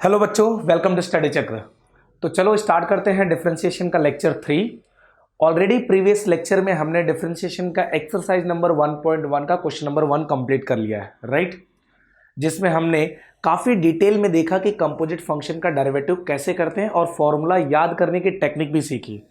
Hello बच्चों, welcome to study चक्र। तो चलो स्टार्ट करते हैं डिफरेंशिएशन का लेक्चर 3। ऑलरेडी प्रीवियस लेक्चर में हमने डिफरेंशिएशन का एक्सरसाइज नंबर 1.1 का क्वेश्चन नंबर 1 कंप्लीट कर लिया है, राइट। जिसमें हमने काफ़ी डिटेल में देखा कि कंपोजिट फंक्शन का डेरिवेटिव कैसे करते हैं और फॉर्मूला याद करने की टेक्निक भी सीखी।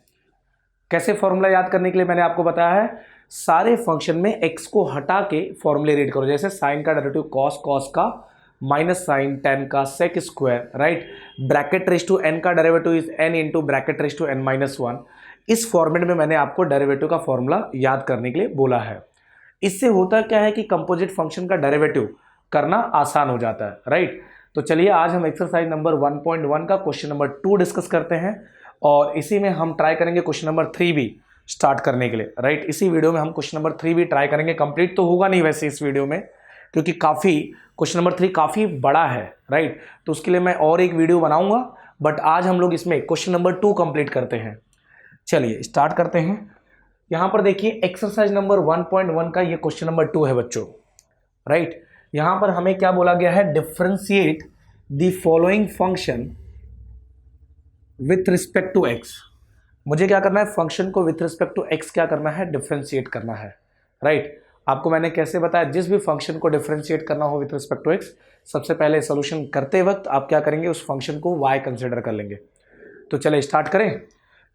कैसे फॉर्मूला याद करने के लिए मैंने आपको बताया है, सारे फंक्शन में एक्स को हटा के फॉर्मूले रीड करो। जैसे साइन का डेरिवेटिव कॉस, कॉस का माइनस साइन टेन का sec square, right. Bracket raise to n का derivative is n into bracket raise to n minus one. इस फॉर्मेट में मैंने आपको डेरिवेटिव का फॉर्मूला याद करने के लिए बोला है। इससे होता क्या है कि कंपोजिट फंक्शन का डेरिवेटिव करना आसान हो जाता है, राइट। तो चलिए आज हम एक्सरसाइज नंबर 1.1 का क्वेश्चन नंबर 2 डिस्कस करते हैं और इसी में हम ट्राई करेंगे क्वेश्चन नंबर 3 भी स्टार्ट करने के लिए, राइट। इसी वीडियो में हम क्वेश्चन नंबर 3 भी ट्राई करेंगे। कंप्लीट तो होगा नहीं वैसे इस वीडियो में, क्योंकि क्वेश्चन नंबर 3 काफ़ी बड़ा है, राइट। तो उसके लिए मैं और एक वीडियो बनाऊंगा, बट आज हम लोग इसमें क्वेश्चन नंबर 2 कंप्लीट करते हैं। चलिए स्टार्ट करते हैं। यहाँ पर देखिए एक्सरसाइज नंबर 1.1 का ये क्वेश्चन नंबर 2 है बच्चों, राइट। यहाँ पर हमें क्या बोला गया है, differentiate the following function with respect to X. मुझे क्या करना है, फंक्शन को विथ रिस्पेक्ट टू एक्स क्या करना है, डिफरेंशिएट करना है, राइट। आपको मैंने कैसे बताया, जिस भी फंक्शन को डिफरेंशिएट करना हो विथ रिस्पेक्ट टू एक्स, सबसे पहले सॉल्यूशन करते वक्त आप क्या करेंगे, उस फंक्शन को y कंसिडर कर लेंगे। तो चले स्टार्ट करें।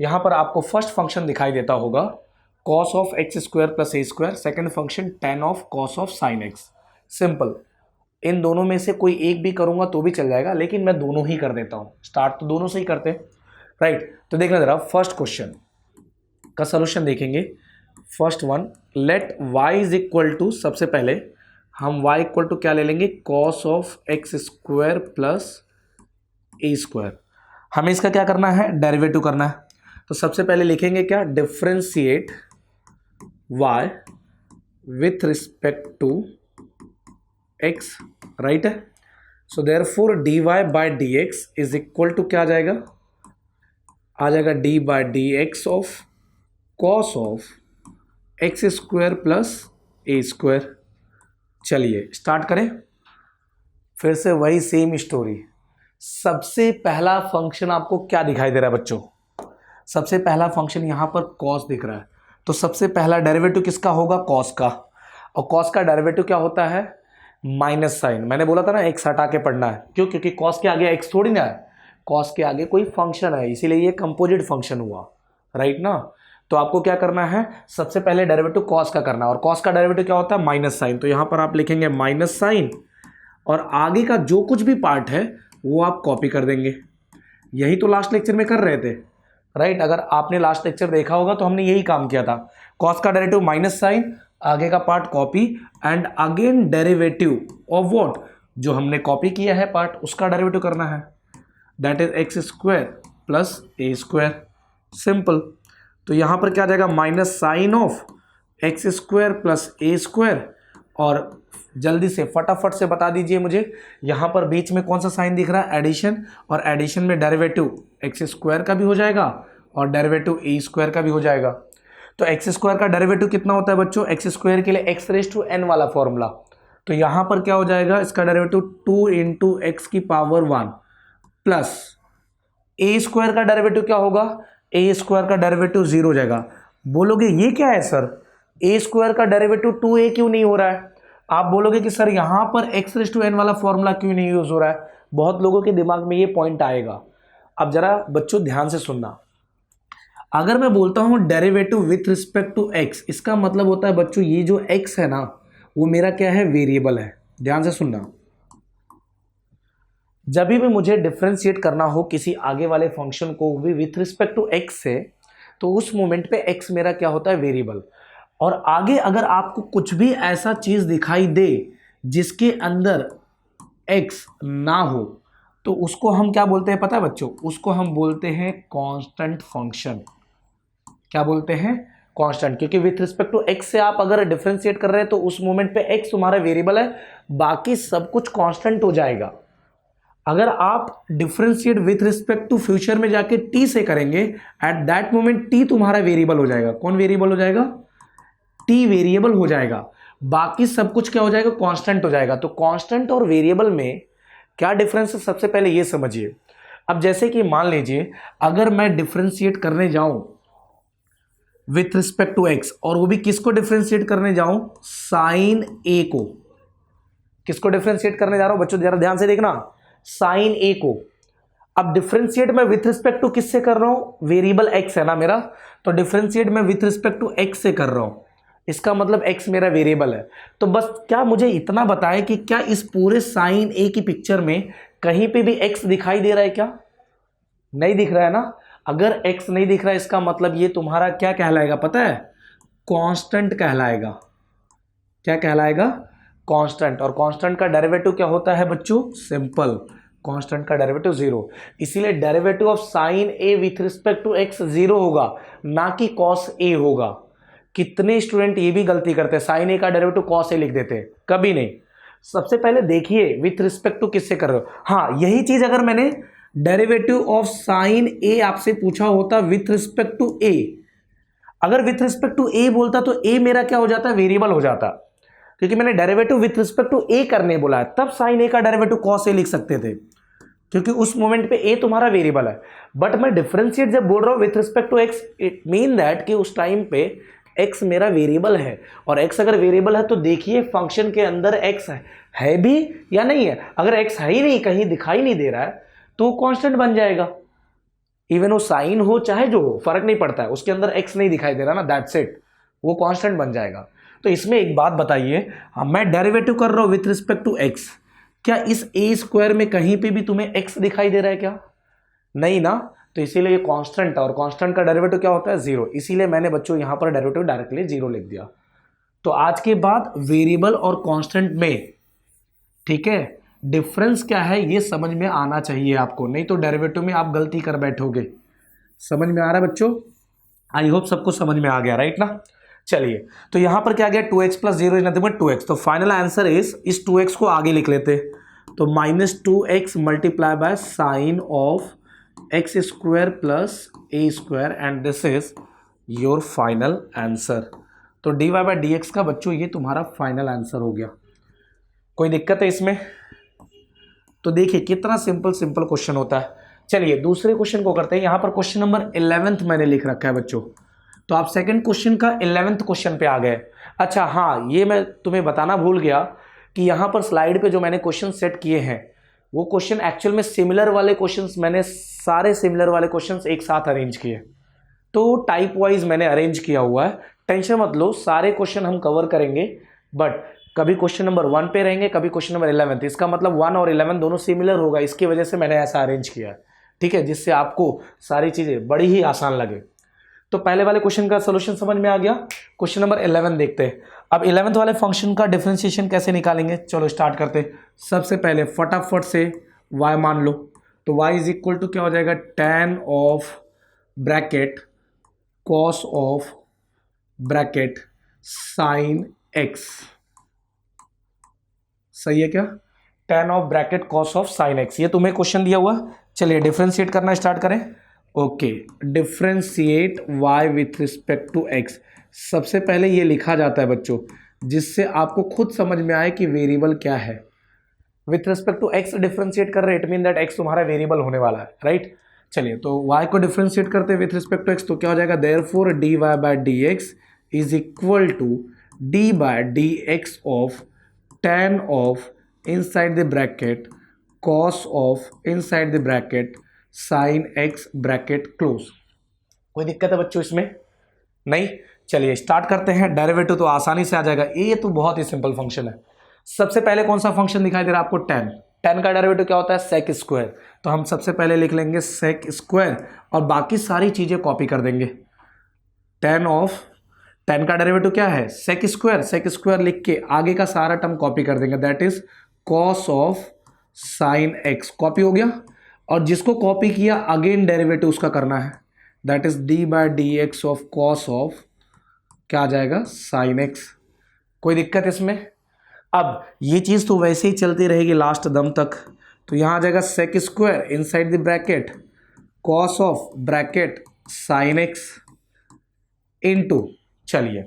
यहाँ पर आपको फर्स्ट फंक्शन दिखाई देता होगा cos of x square plus A square, second function tan of cos of sine x. Simple, इन दोनों में से कोई एक भी करूंगा तो भी चल जाएगा, लेकिन मैं दोनों ही कर देता हूँ। स्टार्ट तो दोनों से ही करते हैं, राइट। तो देखना जरा, फर्स्ट क्वेश्चन का सोल्यूशन देखेंगे। First one, let y is equal to, सबसे पहले हम y इक्वल टू क्या ले लेंगे, cos of x square plus A square. हमें इसका क्या करना है, डेरिवेटिव करना है। तो सबसे पहले लिखेंगे क्या, differentiate y with respect to x, right है। So therefore dy by dx is equal to क्या आ जाएगा, d by dx of cos of x square plus A square. चलिए स्टार्ट करें। फिर से वही सेम स्टोरी। सबसे पहला फंक्शन आपको क्या दिखाई दे रहा है बच्चों, सबसे पहला फंक्शन यहाँ पर cos दिख रहा है। तो सबसे पहला डेरिवेटिव किसका होगा, cos का। और cos का डेरिवेटिव क्या होता है, माइनस साइन। मैंने बोला था ना x हटा के पढ़ना है, क्यों, क्योंकि cos के आगे x थोड़ी ना है, cos के आगे कोई फंक्शन है, इसीलिए ये कंपोजिट फंक्शन हुआ, राइट ना। तो आपको क्या करना है, सबसे पहले डेरिवेटिव cos का करना है, और cos का डेरिवेटिव क्या होता है, माइनस साइन। तो यहां पर आप लिखेंगे माइनस साइन, और आगे का जो कुछ भी पार्ट है वो आप कॉपी कर देंगे। यही तो लास्ट लेक्चर में कर रहे थे, राइट। अगर आपने लास्ट लेक्चर देखा होगा तो हमने यही काम किया था। cos का डेरिवेटिव माइनस साइन, आगे का part copy, and again derivative of what, जो हमने कॉपी किया है पार्ट, उसका डेरिवेटिव करना है, that is X square plus A square. Simple. तो यहाँ पर क्या आ जाएगा, minus sine of x square plus A square. और जल्दी से फटाफट से बता दीजिए मुझे, यहाँ पर बीच में कौन सा साइन दिख रहा है, एडिशन। और एडिशन में डेरिवेटिव एक्स स्क्वायर का भी हो जाएगा और डेरिवेटिव ए स्क्वायर का भी हो जाएगा। तो एक्स स्क्वायर का डेरिवेटिव कितना होता है बच्चों, एक्स स्क्वायर के लिए एक्स रेज टू एन वाला फॉर्मूला। तो यहाँ पर क्या हो जाएगा, इसका डेरिवेटिव 2 इंटू एक्स की पावर 1 प्लस ए स्क्वायर का डेरिवेटिव क्या होगा, ए स्क्वायर का डेरिवेटिव 0 हो जाएगा। बोलोगे ये क्या है सर, ए स्क्वायर का डेरिवेटिव 2a क्यों नहीं हो रहा है। आप बोलोगे कि सर यहाँ पर एक्स रेज टू एन वाला फॉर्मूला क्यों नहीं यूज हो रहा है। बहुत लोगों के दिमाग में ये पॉइंट आएगा। अब जरा बच्चों ध्यान से सुनना, अगर मैं बोलता हूँ derivative with respect to X, इसका मतलब होता है बच्चों ये जो एक्स है ना, वो मेरा क्या है, वेरिएबल है। ध्यान से सुनना, जब भी मुझे डिफरेंशिएट करना हो किसी आगे वाले फंक्शन को भी विथ रिस्पेक्ट टू एक्स से, तो उस मोमेंट पे एक्स मेरा क्या होता है, वेरिएबल। और आगे अगर आपको कुछ भी ऐसा चीज दिखाई दे जिसके अंदर एक्स ना हो, तो उसको हम क्या बोलते हैं पता है बच्चों, उसको हम बोलते हैं कांस्टेंट फंक्शन। क्या बोलते हैं, कांस्टेंट। क्योंकि विथ रिस्पेक्ट टू एक्स से आप अगर डिफरेंशिएट कर रहे हैं तो उस मोमेंट पे एक्स तुम्हारा वेरिएबल है, बाकी सब कुछ कांस्टेंट हो जाएगा। अगर आप differentiate with respect to future में जाके टी से करेंगे, एट दैट मोमेंट टी तुम्हारा वेरिएबल हो जाएगा। कौन वेरिएबल हो जाएगा, टी वेरिएबल हो जाएगा, बाकी सब कुछ क्या हो जाएगा, कांस्टेंट हो जाएगा। तो कांस्टेंट और वेरिएबल में क्या डिफरेंस है सबसे पहले ये समझिए। अब जैसे कि मान लीजिए अगर मैं डिफरेंशिएट करने जाऊं विथ रिस्पेक्ट टू एक्स, और वो भी किसको डिफरेंशिएट करने जाऊं, साइन ए को। किसको डिफरेंशिएट करने जा रहा हूं बच्चों, जरा ध्यान से देखना, साइन ए को। अब डिफरेंशिएट मैं विथ रिस्पेक्ट टू किससे कर रहा हूं, वेरिएबल एक्स है ना मेरा, तो डिफरेंशिएट मैं विथ रिस्पेक्ट टू एक्स से कर रहा हूं, इसका मतलब एक्स मेरा वेरिएबल है। तो बस क्या मुझे इतना बताएं कि क्या इस पूरे साइन ए की पिक्चर में कहीं पे भी एक्स दिखाई दे रहा है क्या, नहीं दिख रहा है ना। अगर एक्स नहीं दिख रहा है इसका मतलब ये तुम्हारा क्या कहलाएगा पता है, कांस्टेंट कहलाएगा। क्या कहलाएगा, कांस्टेंट। और कांस्टेंट का डेरिवेटिव क्या होता है बच्चों, सिंपल, कांस्टेंट का डेरिवेटिव जीरो। इसीलिए derivative of sine A with respect to X zero होगा, ना कि कॉस ए होगा। कितने स्टूडेंट ये भी गलती करते हैं, साइन ए का डेरिवेटिव कॉस ए लिख देते हैं, कभी नहीं। सबसे पहले देखिए विथ रिस्पेक्ट टू किससे कर रहे हो। हाँ, यही चीज अगर मैंने डेरिवेटिव ऑफ साइन ए आपसे पूछा होता विथ रिस्पेक्ट टू ए, अगर विथ रिस्पेक्ट टू ए बोलता तो ए मेरा क्या हो जाता, वेरिएबल हो जाता, क्योंकि मैंने डेरिवेटिव विथ रिस्पेक्ट टू ए करने बोला है, तब साइन ए का डेरिवेटिव कॉस ए लिख सकते थे, क्योंकि उस मोमेंट पे ए तुम्हारा वेरिएबल है। बट मैं डिफरेंशिएट जब बोल रहा हूं with respect to X, it mean that कि उस टाइम पे एक्स मेरा वेरिएबल है, और एक्स अगर वेरिएबल है तो देखिए फंक्शन के अंदर एक्स है भी या नहीं है। अगर एक्स है ही नहीं, कहीं दिखाई नहीं दे रहा है, तो कांस्टेंट बन जाएगा। इवन वो साइन हो चाहे जो हो, फर्क नहीं पड़ता है, उसके अंदर एक्स नहीं दिखाई दे रहा ना, दैट्स इट, वो कांस्टेंट बन जाएगा। तो इसमें एक बात बताइए, मैं डेरिवेटिव कर रहा हूं विथ रिस्पेक्ट टू एक्स, क्या इस ए स्क्वायर में कहीं पे भी तुम्हें एक्स दिखाई दे रहा है क्या, नहीं ना, तो इसीलिए ये कांस्टेंट है, और कांस्टेंट का डेरिवेटिव क्या होता है, जीरो। इसीलिए मैंने बच्चों यहां पर डेरिवेटिव डायरेक्टली जीरो लिख दिया। तो आज के बाद वेरिएबल और कांस्टेंट में, ठीक है, डिफरेंस क्या है ये समझ में आना चाहिए आपको, नहीं तो डेरिवेटिव में आप गलती कर बैठोगे। समझ में आ रहा है बच्चों, आई होप सबको समझ में आ गया, राइट ना। चलिए, तो यहां पर क्या गया, 2x plus zero is nothing but 2x, तो फाइनल आंसर इज, इस 2x को आगे लिख लेते, तो -2x multiply by sine of x square plus A square, and this is your final answer. तो dy बाय dx का बच्चों ये तुम्हारा फाइनल आंसर हो गया। कोई दिक्कत है इसमें, तो देखिए कितना सिंपल सिंपल क्वेश्चन होता है। चलिए दूसरे क्वेश्चन को करते हैं। यहां पर क्वेश्चन नंबर 11 मैंने लिख रखा है बच्चों, तो आप सेकंड क्वेश्चन का 11th क्वेश्चन पे आ गए। अच्छा हाँ, ये मैं तुम्हें बताना भूल गया कि यहाँ पर स्लाइड पे जो मैंने क्वेश्चन सेट किए हैं, वो क्वेश्चन एक्चुअल में सिमिलर वाले क्वेश्चंस, मैंने सारे सिमिलर वाले क्वेश्चंस एक साथ अरेंज किए, तो टाइप वाइज मैंने अरेंज किया हुआ है। टेंशन मत लो, सारे क्वेश्चन हम कवर करेंगे, बट कभी क्वेश्चन नंबर 1 पे रहेंगे, कभी क्वेश्चन नंबर 11। इसका मतलब 1 और 11 दोनों सिमिलर होगा, इसकी वजह से मैंने ऐसा अरेंज किया है, ठीक है, जिससे आपको सारी चीज़ें बड़ी ही आसान लगे। तो पहले वाले क्वेश्चन का सोल्यूशन समझ में आ गया। क्वेश्चन नंबर 11 देखते हैं। अब 11th वाले फंक्शन का डिफरेंशिएशन कैसे निकालेंगे, चलो स्टार्ट करते हैं। सबसे पहले फटाफट से y मान लो, तो y इज इक्वल टू क्या हो जाएगा, tan of bracket cos of bracket sin x, सही है क्या, tan of bracket cos of sin x, ये तुम्हें क्वेश्चन दिया हुआ। चलिए डिफरेंशिएट करना स्टार्ट करें। Okay, differentiate y with respect to x। सबसे पहले ये लिखा जाता है बच्चों, जिससे आपको खुद समझ में आए कि वेरिएबल क्या है। With respect to x differentiate कर रहे, इट मीन दैट x तुम्हारा वेरिएबल होने वाला है, राइट। चलिए, तो y को डिफरेंशिएट करते हैं विथ रिस्पेक्ट टू x, तो क्या हो जाएगा, therefore dy by dx is equal to d by dx of tan of inside the bracket cos of inside the bracket sin x bracket close. कोई दिक्कत है बच्चों इसमें, नहीं। चलिए स्टार्ट करते हैं। डेरिवेटिव तो आसानी से आ जाएगा, ये तो बहुत ही सिंपल फंक्शन है। सबसे पहले कौन सा फंक्शन दिखाई दे रहा है आपको, tan। tan का डेरिवेटिव क्या होता है, sec स्क्वायर, तो हम सबसे पहले लिख लेंगे sec स्क्वायर, और बाकी सारी चीजें कॉपी कर देंगे। tan का डेरिवेटिव क्या है, sec स्क्वायर लिख के आगे का सारा टर्म कॉपी कर देंगे, that is cos of sin x, copy हो गया। और जिसको कॉपी किया अगेन डेरिवेटिव उसका करना है, that is d by dx of cos of क्या आ जाएगा, sin x। कोई दिक्कत इसमें। अब ये चीज़ तो वैसे ही चलती रहेगी लास्ट दम तक, तो यहाँ आ जाएगा sec square inside the bracket cos of bracket sin x into, चलिए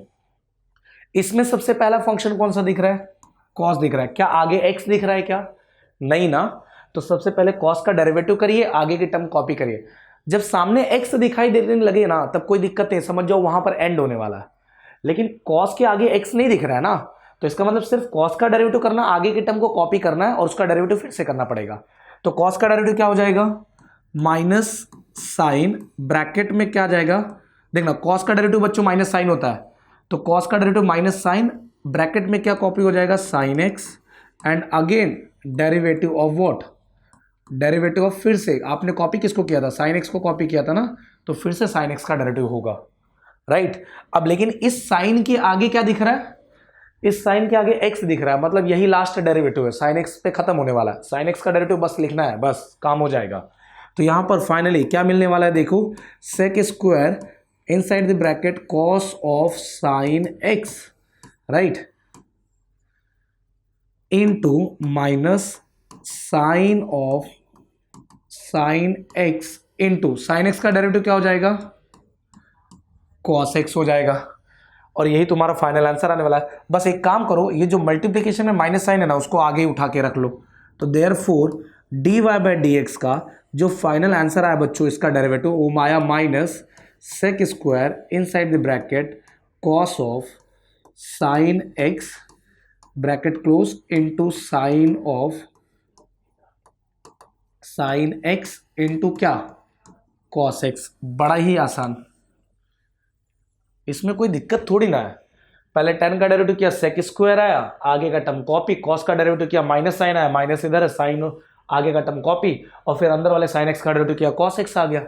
इसमें सबसे पहला फंक्शन कौन सा दिख रहा है, cos दिख रहा है, क्या आगे x दिख रहा है क्या, नहीं ना। तो सबसे पहले कॉस का डेरिवेटिव करिए, आगे की टर्म कॉपी करिए। जब सामने एक्स दिखाई देने लगे ना तब कोई दिक्कत नहीं, समझ जाओ वहां पर एंड होने वाला है। लेकिन कॉस के आगे एक्स नहीं दिख रहा है ना, तो इसका मतलब सिर्फ कॉस का डेरिवेटिव करना, आगे की टर्म को कॉपी करना है और उसका डेरिवेटिव फिर से करना पड़ेगा। तो कॉस का डेरिवेटिव क्या हो जाएगा, माइनस साइन, ब्रैकेट में क्या जाएगा, देखना कॉस का डेरिवेटिव बच्चों माइनस साइन होता है, तो कॉस का डेरिवेटिव माइनस साइन, ब्रैकेट में क्या कॉपी हो जाएगा, sine x, and again derivative of what, derivative of, फिर से आपने कॉपी किसको किया था, साइन एक्स को कॉपी किया था ना, तो फिर से साइन एक्स का डेरिवेटिव होगा, राइट। अब लेकिन इस साइन के आगे क्या दिख रहा है, इस साइन के आगे एक्स दिख रहा है, मतलब यही लास्ट डेरिवेटिव है, साइन एक्स पे खत्म होने वाला है, साइन एक्स का डेरिवेटिव बस लिखना है, बस काम हो जाएगा। तो यहां पर फाइनली क्या मिलने वाला है, देखो sec square inside the bracket cos of sine X, right, into minus sine of sine X into sine x का डेरिवेटिव क्या हो जाएगा, कॉस एक्स हो जाएगा, और यही तुम्हारा फाइनल आंसर आने वाला है। बस एक काम करो, ये जो मल्टीप्लिकेशन में माइनस साइन है ना उसको आगे उठा के रख लो, तो therefore D Y by D X का जो फाइनल आंसर आया बच्चों इसका डेरिवेटिव वो आया minus sec square inside the bracket cos of sine X bracket close into sine of sine X into क्या, कॉस एक्स। बड़ा ही आसान, इसमें कोई दिक्कत थोड़ी ना है। पहले टेन का डेरिवेटिव किया, सेक स्क्वायर आया, आगे का टर्म कॉपी, कॉस का डेरिवेटिव किया, माइनस साइन आया, माइनस इधर है, साइन आगे का टर्म कॉपी, और फिर अंदर वाले साइन एक्स का डेरिवेटिव किया, कॉस एक्स आ गया,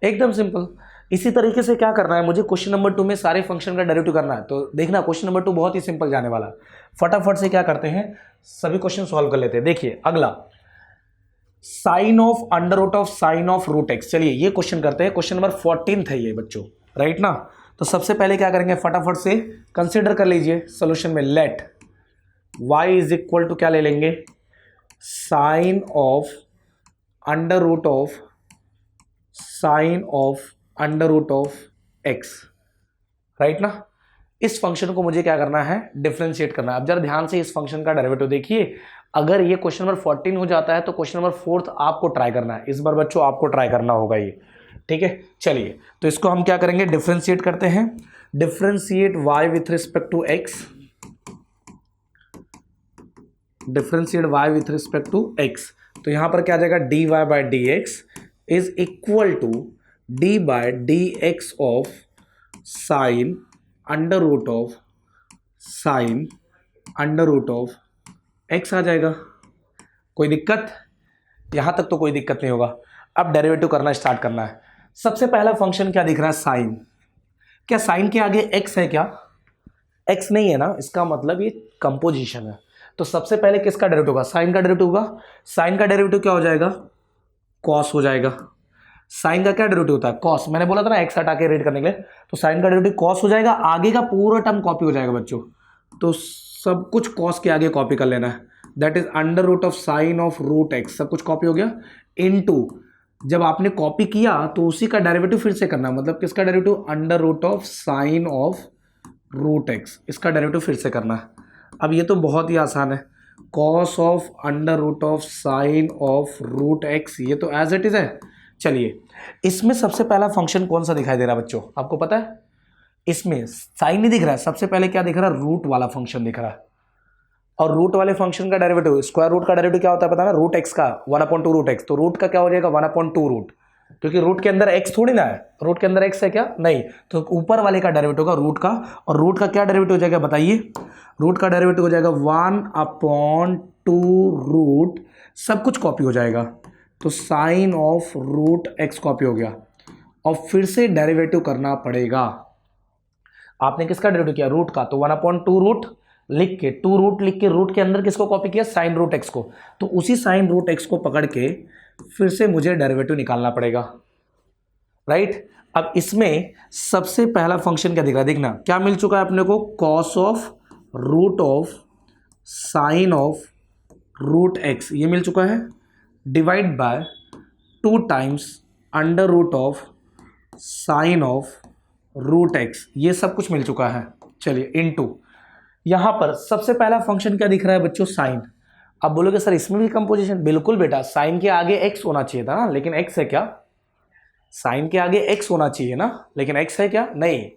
एकदम सिंपल। इसी तरीके से क्या करना है मुझे, क्वेश्चन नंबर 2 में सारे फंक्शन का डेरिवेटिव करना है। तो देखना क्वेश्चन नंबर 2 बहुत ही सिंपल जाने वाला है। फटाफट से क्या करते हैं, सभी क्वेश्चन सॉल्व कर लेते हैं। देखिए अगला, sine of under root of sine of root X, चलिए ये क्वेश्चन करते हैं। क्वेश्चन नंबर 14 है ये बच्चों, राइट ना। तो सबसे पहले क्या करेंगे, फटाफट से कंसीडर कर लीजिए सोल्यूशन में, let y is equal to क्या ले लेंगे, sine of under root of sine of under root of X, right ना। इस फंक्शन को मुझे क्या करना है, डिफरेंशिएट करना है। अब जरा ध्यान से इस फंक्शन का डेरिवेटिव देखिए, अगर ये क्वेश्चन नंबर 14 हो जाता है तो क्वेश्चन नंबर 4 आपको ट्राई करना है, इस बार बच्चों आपको ट्राई करना होगा ये, ठीक है। चलिए तो इसको हम क्या करेंगे, डिफरेंशिएट करते हैं। Differentiate y with respect to x, differentiate y with respect to x, तो यहां पर क्या आ जाएगा, dy by dx is equal to d by dx of sine under root of sine under root of x आ जाएगा। कोई दिक्कत, यहां तक तो कोई दिक्कत नहीं होगा। अब डेरिवेटिव करना स्टार्ट करना है। सबसे पहला फंक्शन क्या दिख रहा है, साइन। क्या साइन के आगे x है क्या, x नहीं है ना, इसका मतलब ये कंपोजिशन है। तो सबसे पहले किसका डेरिवेटिव होगा, साइन का डेरिवेटिव होगा। साइन का डेरिवेटिव क्या हो जाएगा, कॉस हो जाएगा। साइन का क्या डेरिवेटिव होता है, कॉस। मैंने बोला था ना x हटा के रेड करने के लिए, तो साइन का डेरिवेटिव कॉस हो जाएगा, आगे का पूरा टर्म कॉपी हो जाएगा बच्चों। तो सब कुछ कॉस के आगे कॉपी कर लेना है, that is under root of sine of root x, सब कुछ कॉपी हो गया। इनटू जब आपने कॉपी किया तो उसी का डेरिवेटिव फिर से करना, मतलब किसका derivative, under root of sine of root x, इसका डेरिवेटिव फिर से करना है। अब ये तो बहुत ही आसान है, cos of under root of sine of root x, ये तो एज इट इज है। चलिए इसमें सबसे पहला फंक्शन कौन सा दिखाई दे रहा है बच्चों, आपको पता है। इसमें साइन नहीं दिख रहा है, सबसे पहले क्या दिख रहा है, रूट वाला फंक्शन दिख रहा है। और रूट वाले फंक्शन का डेरिवेटिव, स्क्वायर रूट का डेरिवेटिव क्या होता है पता है ना, रूट एक्स का 1/2 रूट एक्स। तो रूट का क्या हो जाएगा 1/2 रूट, क्योंकि रूट के अंदर एक्स थोड़ी ना है, रूट के अंदर एक्स है क्या, नहीं। तो ऊपर वाले का डेरिवेटिव होगा रूट का, और रूट का क्या डेरिवेटिव हो जाएगा बताइए, रूट का डेरिवेटिव हो जाएगा 1/2 रूट, सब कुछ कॉपी हो जाएगा। तो sine of root x copy हो गया, और फिर से डेरिवेटिव करना पड़ेगा। आपने किसका डेरिवेटिव किया, रूट का, तो 1/2 रूट लिख के, 2 रूट लिख के, रूट के अंदर किसको कॉपी किया, साइन रूट एक्स को। तो उसी साइन रूट एक्स को पकड़ के फिर से मुझे डेरिवेटिव निकालना पड़ेगा, राइट। अब इसमें सबसे पहला फंक्शन क्या दिख रहा है, देखना क्या मिल चुका है अपने को, cos of root of sine of root x, ये मिल चुका है, divide by 2 times under root of sine of root x, ये सब कुछ मिल चुका है। चलिए इनटू, यहां पर सबसे पहला फंक्शन क्या दिख रहा है बच्चों, साइन। अब बोलोगे सर इसमें भी कंपोजिशन, बिल्कुल बेटा, साइन के आगे एक्स होना चाहिए था ना, लेकिन एक्स है क्या? साइन के आगे एक्स होना चाहिए ना, लेकिन एक्स है क्या? नहीं।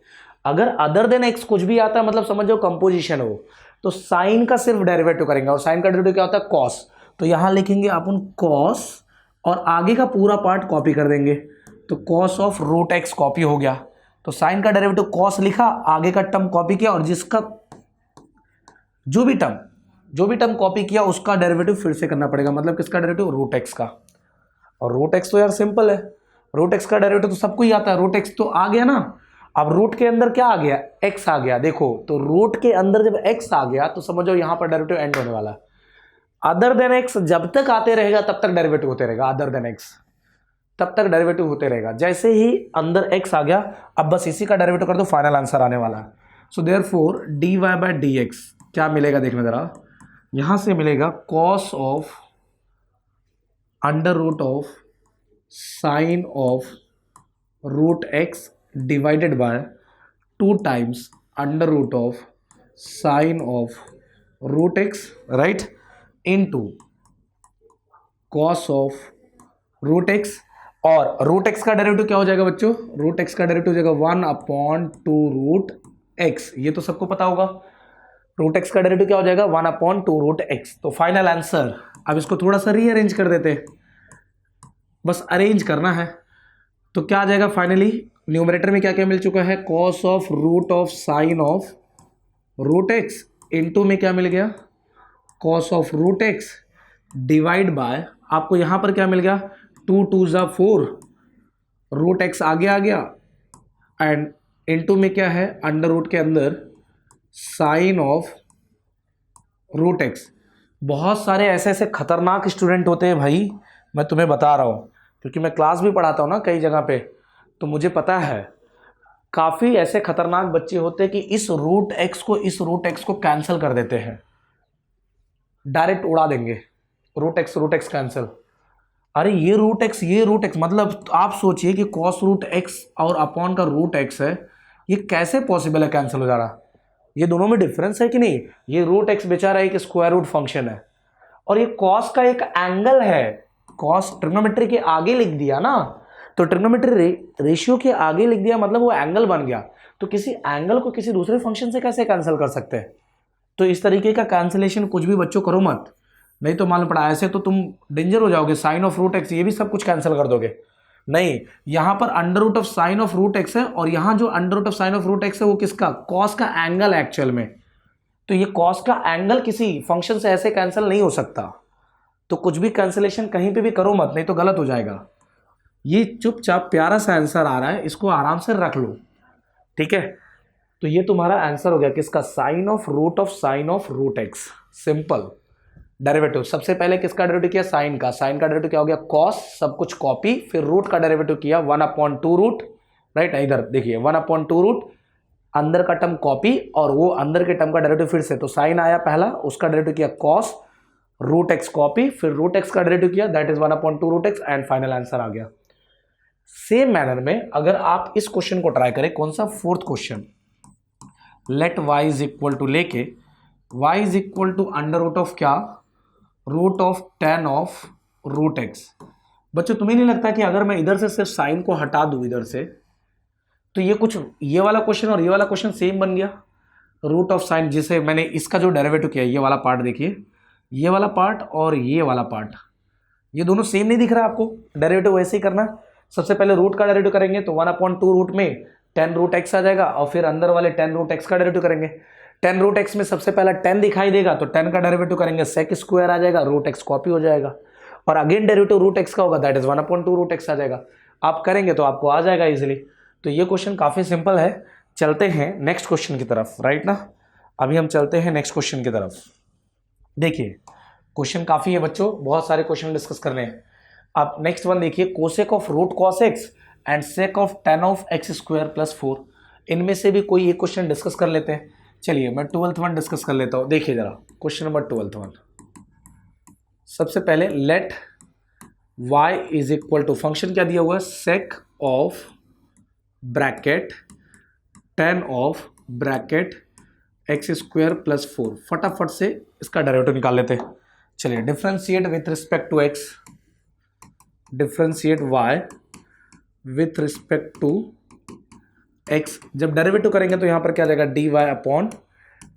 अगर अदर देन एक्स कुछ भी आता है मतलब समझ जाओ कंपोजिशन हो, तो साइन का सिर्फ डेरिवेटिव करेंगे, और साइन का डेरिवेटिव क्या होता है? कॉस। तो यहां लिखेंगे अपन कॉस, और आगे का पूरा पार्ट कॉपी कर देंगे, तो cos of root x copy हो गया। तो साइन का डेरिवेटिव कॉस लिखा, आगे का टर्म कॉपी किया, और जिसका जो भी टर्म कॉपी किया उसका डेरिवेटिव फिर से करना पड़ेगा। मतलब किसका डेरिवेटिव? रूट एक्स का। और रूट एक्स तो यार सिंपल है, रूट एक्स का डेरिवेटिव तो सबको ही आता है, रूट एक्स तो आ गया ना। अब रूट के अंदर क्या आ गया? एक्स आ गया। देखो तो रूट के अंदर जब एक्स आ गया तो समझो यहां पर डेरिवेटिव एंड होने वाला है। अदर देन एक्स जब तक आते रहेगा तब तक डेरिवेटिव होते रहेगा, अदर देन एक्स तब तक डेरिवेटिव होते रहेगा। जैसे ही अंदर एक्स आ गया, अब बस इसी का डेरिवेटिव कर दो, फाइनल आंसर आने वाला है। So therefore dy by d x क्या मिलेगा? देखना जरा, यहां से मिलेगा cos of under root of sine of root x divided by 2 times under root of sine of root x, right, into cos of root x. और root x का derivative क्या हो जाएगा बच्चों? रूट एक्स का डेरिवेटिव हो जाएगा 1/2 root x. ये तो सबको पता होगा, रूट एक्स का डेरिवेटिव क्या हो जाएगा? 1/2 रूट एक्स। तो फाइनल आंसर, अब इसको थोड़ा सा रीअरेंज कर देते, बस अरेंज करना है। तो क्या आ जाएगा फाइनली? न्यूमरेटर में क्या क्या मिल चुका है? Cos of root of sine of root x, into में क्या मिल गया? Cos of root x divide by, आपको यहां पर क्या मिल गया? 2 2 ज़ा 4, रूट एक्स आगे आ गया, एंड इनटू में क्या है? अंडर रूट के अंदर साइन ऑफ रूट एक्स। बहुत सारे ऐसे ऐसे खतरनाक स्टूडेंट होते हैं भाई, मैं तुम्हें बता रहा हूँ, क्योंकि मैं क्लास भी पढ़ाता हूँ ना कई जगह पे, तो मुझे पता है काफ़ी ऐसे खतरनाक बच्चे होते हैं कि इस रूट एक्स को कैंसिल कर देते हैं, डायरेक्ट उड़ा देंगे, रूट एक्स कैंसिल। अरे ये रूट एक्स मतलब आप सोचिए कि कॉस रूट एक्स और अपॉन का रूट एक्स है, ये कैसे पॉसिबल है कैंसिल हो जा रहा? ये दोनों में डिफरेंस है कि नहीं? ये रूट एक्स बेचारा एक स्क्वायर रूट फंक्शन है, और ये कॉस का एक एंगल है। कॉस ट्रिग्नोमेट्री के आगे लिख दिया ना, तो ट्रिग्नोमेट्री रेशियो के आगे लिख दिया मतलब वो एंगल बन गया। तो किसी एंगल को किसी दूसरे फंक्शन से कैसे कैंसिल कर सकते हैं? तो इस तरीके का कैंसिलेशन कुछ भी बच्चों करो मत, नहीं तो मालूम पड़ा ऐसे तो तुम डेंजर हो जाओगे। साइन ऑफ रूट एक्स ये भी सब कुछ कैंसिल कर दोगे। नहीं, यहां पर under root of sine of root x है, और यहां जो under root of sine of root x है वो किसका? कॉस का एंगल है एक्चुअल में। तो ये कॉस का एंगल किसी फंक्शन से ऐसे कैंसिल नहीं हो सकता। तो कुछ भी कैंसिलेशन कहीं पे भी करो मत, नहीं तो गलत हो जाएगा। ये चुपचाप प्यारा सा आंसर आ रहा है, इसको आराम से रख लो, ठीक है? तो ये तुम्हारा आंसर हो गया किसका? Sine of root x, simple derivative. सबसे पहले किसका डेरिवेटिव किया? साइन का। साइन का डेरिवेटिव क्या हो गया? कॉस, सब कुछ कॉपी, फिर रूट का डेरिवेटिव किया 1/2 रूट, राइट। इधर देखिए 1/2 रूट, अंदर का टर्म कॉपी, और वो अंदर के टर्म का डेरिवेटिव फिर से, तो साइन आया पहला, उसका डेरिवेटिव किया कॉस, रूट एक्स कॉपी, फिर रूट एक्स का डेरिवेटिव किया, that is 1/2 root x, and final answer आ गया। सेम मैनर में अगर आप इस क्वेश्चन को ट्राई करें, कौन सा? 4th question, let y is equal to, लेके y is equal to under root of क्या? Root of tan of root x. बच्चों तुम्हें नहीं लगता कि अगर मैं इधर से सिर्फ साइन को हटा दूं इधर से, तो ये वाला क्वेश्चन और ये वाला क्वेश्चन सेम बन गया? रूट ऑफ साइन, जिसे मैंने इसका जो डेरिवेटिव किया, ये वाला पार्ट देखिए, ये वाला पार्ट और ये वाला पार्ट, ये दोनों सेम नहीं दिख रहा आपको? डेरिवेटिव वैसे ही करना, सबसे पहले रूट का डेरिवेटिव करेंगे तो 1/2 रूट में tan रूट एक्स आ जाएगा, और फिर अंदर वाले tan रूट एक्स का डेरिवेटिव करेंगे। tan रूट एक्स में सबसे पहला tan दिखाई देगा, तो tan का डेरिवेटिव करेंगे, sec स्क्वायर आ जाएगा, रूट एक्स कॉपी हो जाएगा, और अगेन डेरिवेटिव रूट एक्स का होगा, दैट इज 1/2 रूट एक्स आ जाएगा। आप करेंगे तो आपको आ जाएगा इजिली। तो ये क्वेश्चन काफ़ी सिंपल है। चलते हैं नेक्स्ट क्वेश्चन की तरफ, राइट ना? अभी हम चलते हैं नेक्स्ट क्वेश्चन की तरफ। देखिए क्वेश्चन काफ़ी है बच्चों, बहुत सारे क्वेश्चन डिस्कस करने हैं। आप नेक्स्ट वन देखिए, cosec of root cos x and sec of tan of x square plus 4। इनमें से भी कोई एक क्वेश्चन डिस्कस कर लेते हैं। चलिए मैं 12th वन डिस्कस कर लेता हूँ। देखिए जरा क्वेश्चन नंबर 12th वन। सबसे पहले let y is equal to, function क्या दिया हुआ है? Sec of bracket tan of bracket x square plus 4। फटाफट से इसका डेरिवेटिव निकाल लेते हैं। चलिए differentiate with respect to x, differentiate y with respect to x. जब डेरिवेटिव करेंगे तो यहां पर क्या आ जाएगा, d y upon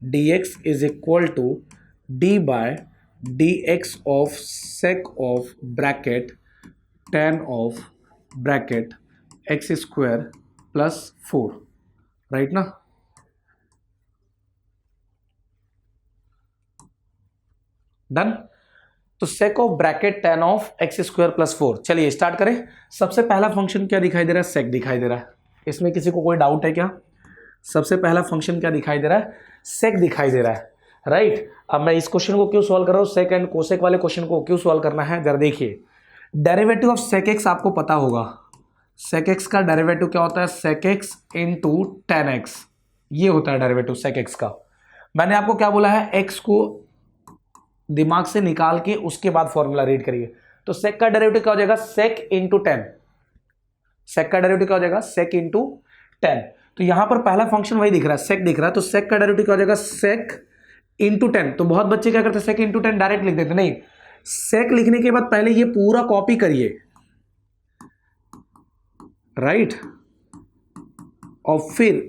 d x is equal to d by d x of sec of bracket tan of bracket x square plus 4, right ना। Done. तो सेक of bracket tan of x square plus 4। चलिए start करें। सबसे पहला function क्या दिखाई दे रहा है, सेक दिखाई दे रहा है। इसमें किसी को कोई डाउट है क्या? सबसे पहला फंक्शन क्या दिखाई दे रहा है, सेक दिखाई दे रहा है, राइट। अब मैं इस क्वेश्चन को क्यों सॉल्व कर रहा हूं, सेक एंड कोसेक वाले क्वेश्चन को क्यों सॉल्व करना है, जरा देखिए। डेरिवेटिव ऑफ सेक एक्स आपको पता होगा, सेक एक्स का डेरिवेटिव क्या होता है, sec x into tan x, ये होता है डेरिवेटिव सेक एक्स का। मैंने आपको क्या बोला है, एक्स को दिमाग से निकाल के उसके बाद फॉर्मूला रीड करिए। तो सेक का डेरिवेटिव क्या हो जाएगा, सेक इंटू टेन। सेक का डेरिवेटिव क्या हो जाएगा, सेक इंटू टेन। तो यहां पर पहला फंक्शन वही दिख रहा है, सेक दिख रहा है, तो सेक का डेरिवेटिव क्या हो जाएगा, सेक इंटू टेन। तो बहुत बच्चे क्या करते हैं, सेक इंटू टेन डायरेक्ट लिख देते, नहीं, सेक लिखने के बाद पहले ये पूरा कॉपी करिए, राइट, और फिर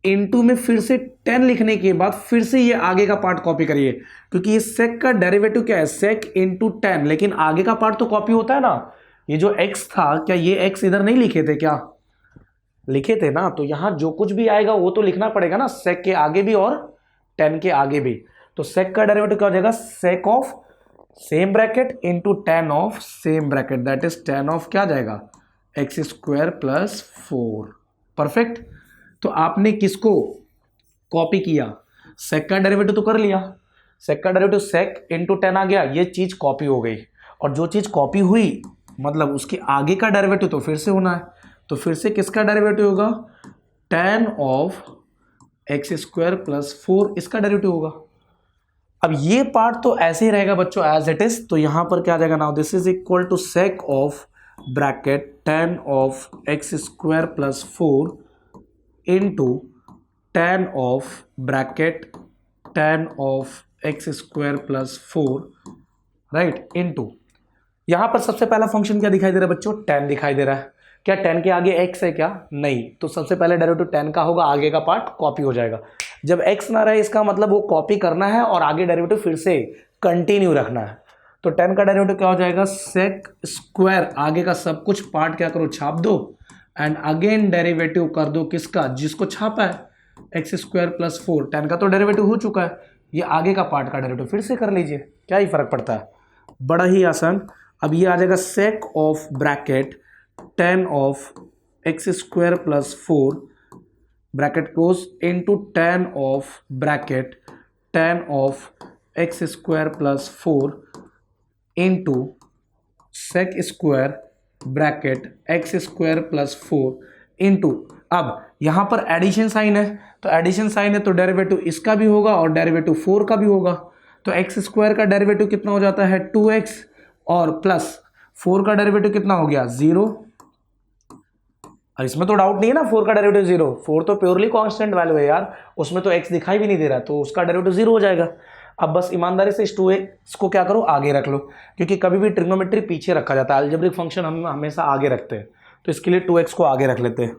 इनटू में फिर से 10 लिखने के बाद फिर से ये आगे का पार्ट कॉपी करिए, क्योंकि ये सेक का डेरिवेटिव क्या है, सेक इंटू 10, लेकिन आगे का पार्ट तो कॉपी होता है ना। ये जो x था, क्या ये x इधर नहीं लिखे थे, क्या लिखे थे ना, तो यहां जो कुछ भी आएगा वो तो लिखना पड़ेगा ना, सेक के आगे भी और 10 के आगे भी। तो सेक का डेरिवेटिव क्या हो जाएगा, sec of same bracket into tan of same bracket, that is ten of क्या जाएगा, एक्स स्क्वायर प्लस 4। परफेक्ट। तो आपने किसको कॉपी किया, सेक का डेरिवेटिव तो कर लिया, सेक का डेरिवेटिव सेक इंटू 10 आ गया, ये चीज कॉपी हो गई। और जो चीज कॉपी हुई मतलब उसके आगे का डेरिवेटिव तो फिर से होना है, तो फिर से किसका डेरिवेटिव होगा, ten of x square plus 4, इसका डेरिवेटिव होगा। अब ये पार्ट तो ऐसे ही रहेगा बच्चों एज इट इज, तो यहां पर क्या आ जाएगा, now this is equal to sec of bracket tan of x square plus 4 into tan of bracket tan of x square plus 4, right, into यहां पर सबसे पहला फंक्शन क्या दिखाई दे रहा है बच्चों, 10 दिखाई दे रहा है। क्या 10 के आगे x है क्या, नहीं, तो सबसे पहले डेरिवेटिव 10 का होगा, आगे का पार्ट कॉपी हो जाएगा। जब x ना रहे इसका मतलब वो कॉपी करना है और आगे डेरिवेटिव फिर से कंटिन्यू रखना है। तो 10 का डेरिवेटिव क्या हो जाएगा, सेक स्क्वायर, आगे का सब कुछ पार्ट क्या करो, छाप दो, एंड अगेन डेरिवेटिव कर दो किसका, जिसको छापा है, एक्स स्क्वायर प्लस 4। 10 का तो डेरिवेटिव हो चुका है, ये आगे का पार्ट का डेरिवेटिव फिर से कर लीजिए, क्या ही फर्क पड़ता है, बड़ा ही आसान। अब ये आ जाएगा sec of bracket 10 of x square plus 4 bracket close into 10 of bracket 10 of x square plus 4 into sec square bracket x square plus 4 into, अब यहां पर एडिशन साइन है, तो एडिशन साइन है तो डेरिवेटिव इसका भी होगा और डेरिवेटिव 4 का भी होगा। तो एक्स स्क्वायर का डेरिवेटिव कितना हो जाता है, 2x, और प्लस 4 का डेरिवेटिव कितना हो गया, 0। इसमें तो डाउट नहीं है ना, 4 का डेरिवेटिव 0, 4 तो प्योरली कांस्टेंट वैल्यू है यार, उसमें तो x दिखाई भी नहीं दे रहा, तो उसका डेरिवेटिव 0 हो जाएगा। अब बस ईमानदारी से इस 2x को क्या करो, आगे रख लो, क्योंकि कभी भी ट्रिग्नोमेट्री पीछे रखा जाता है, अलजेब्रिक फंक्शन हम हमेशा आगे रखते हैं, तो इसके लिए 2x को आगे रख लेते हैं,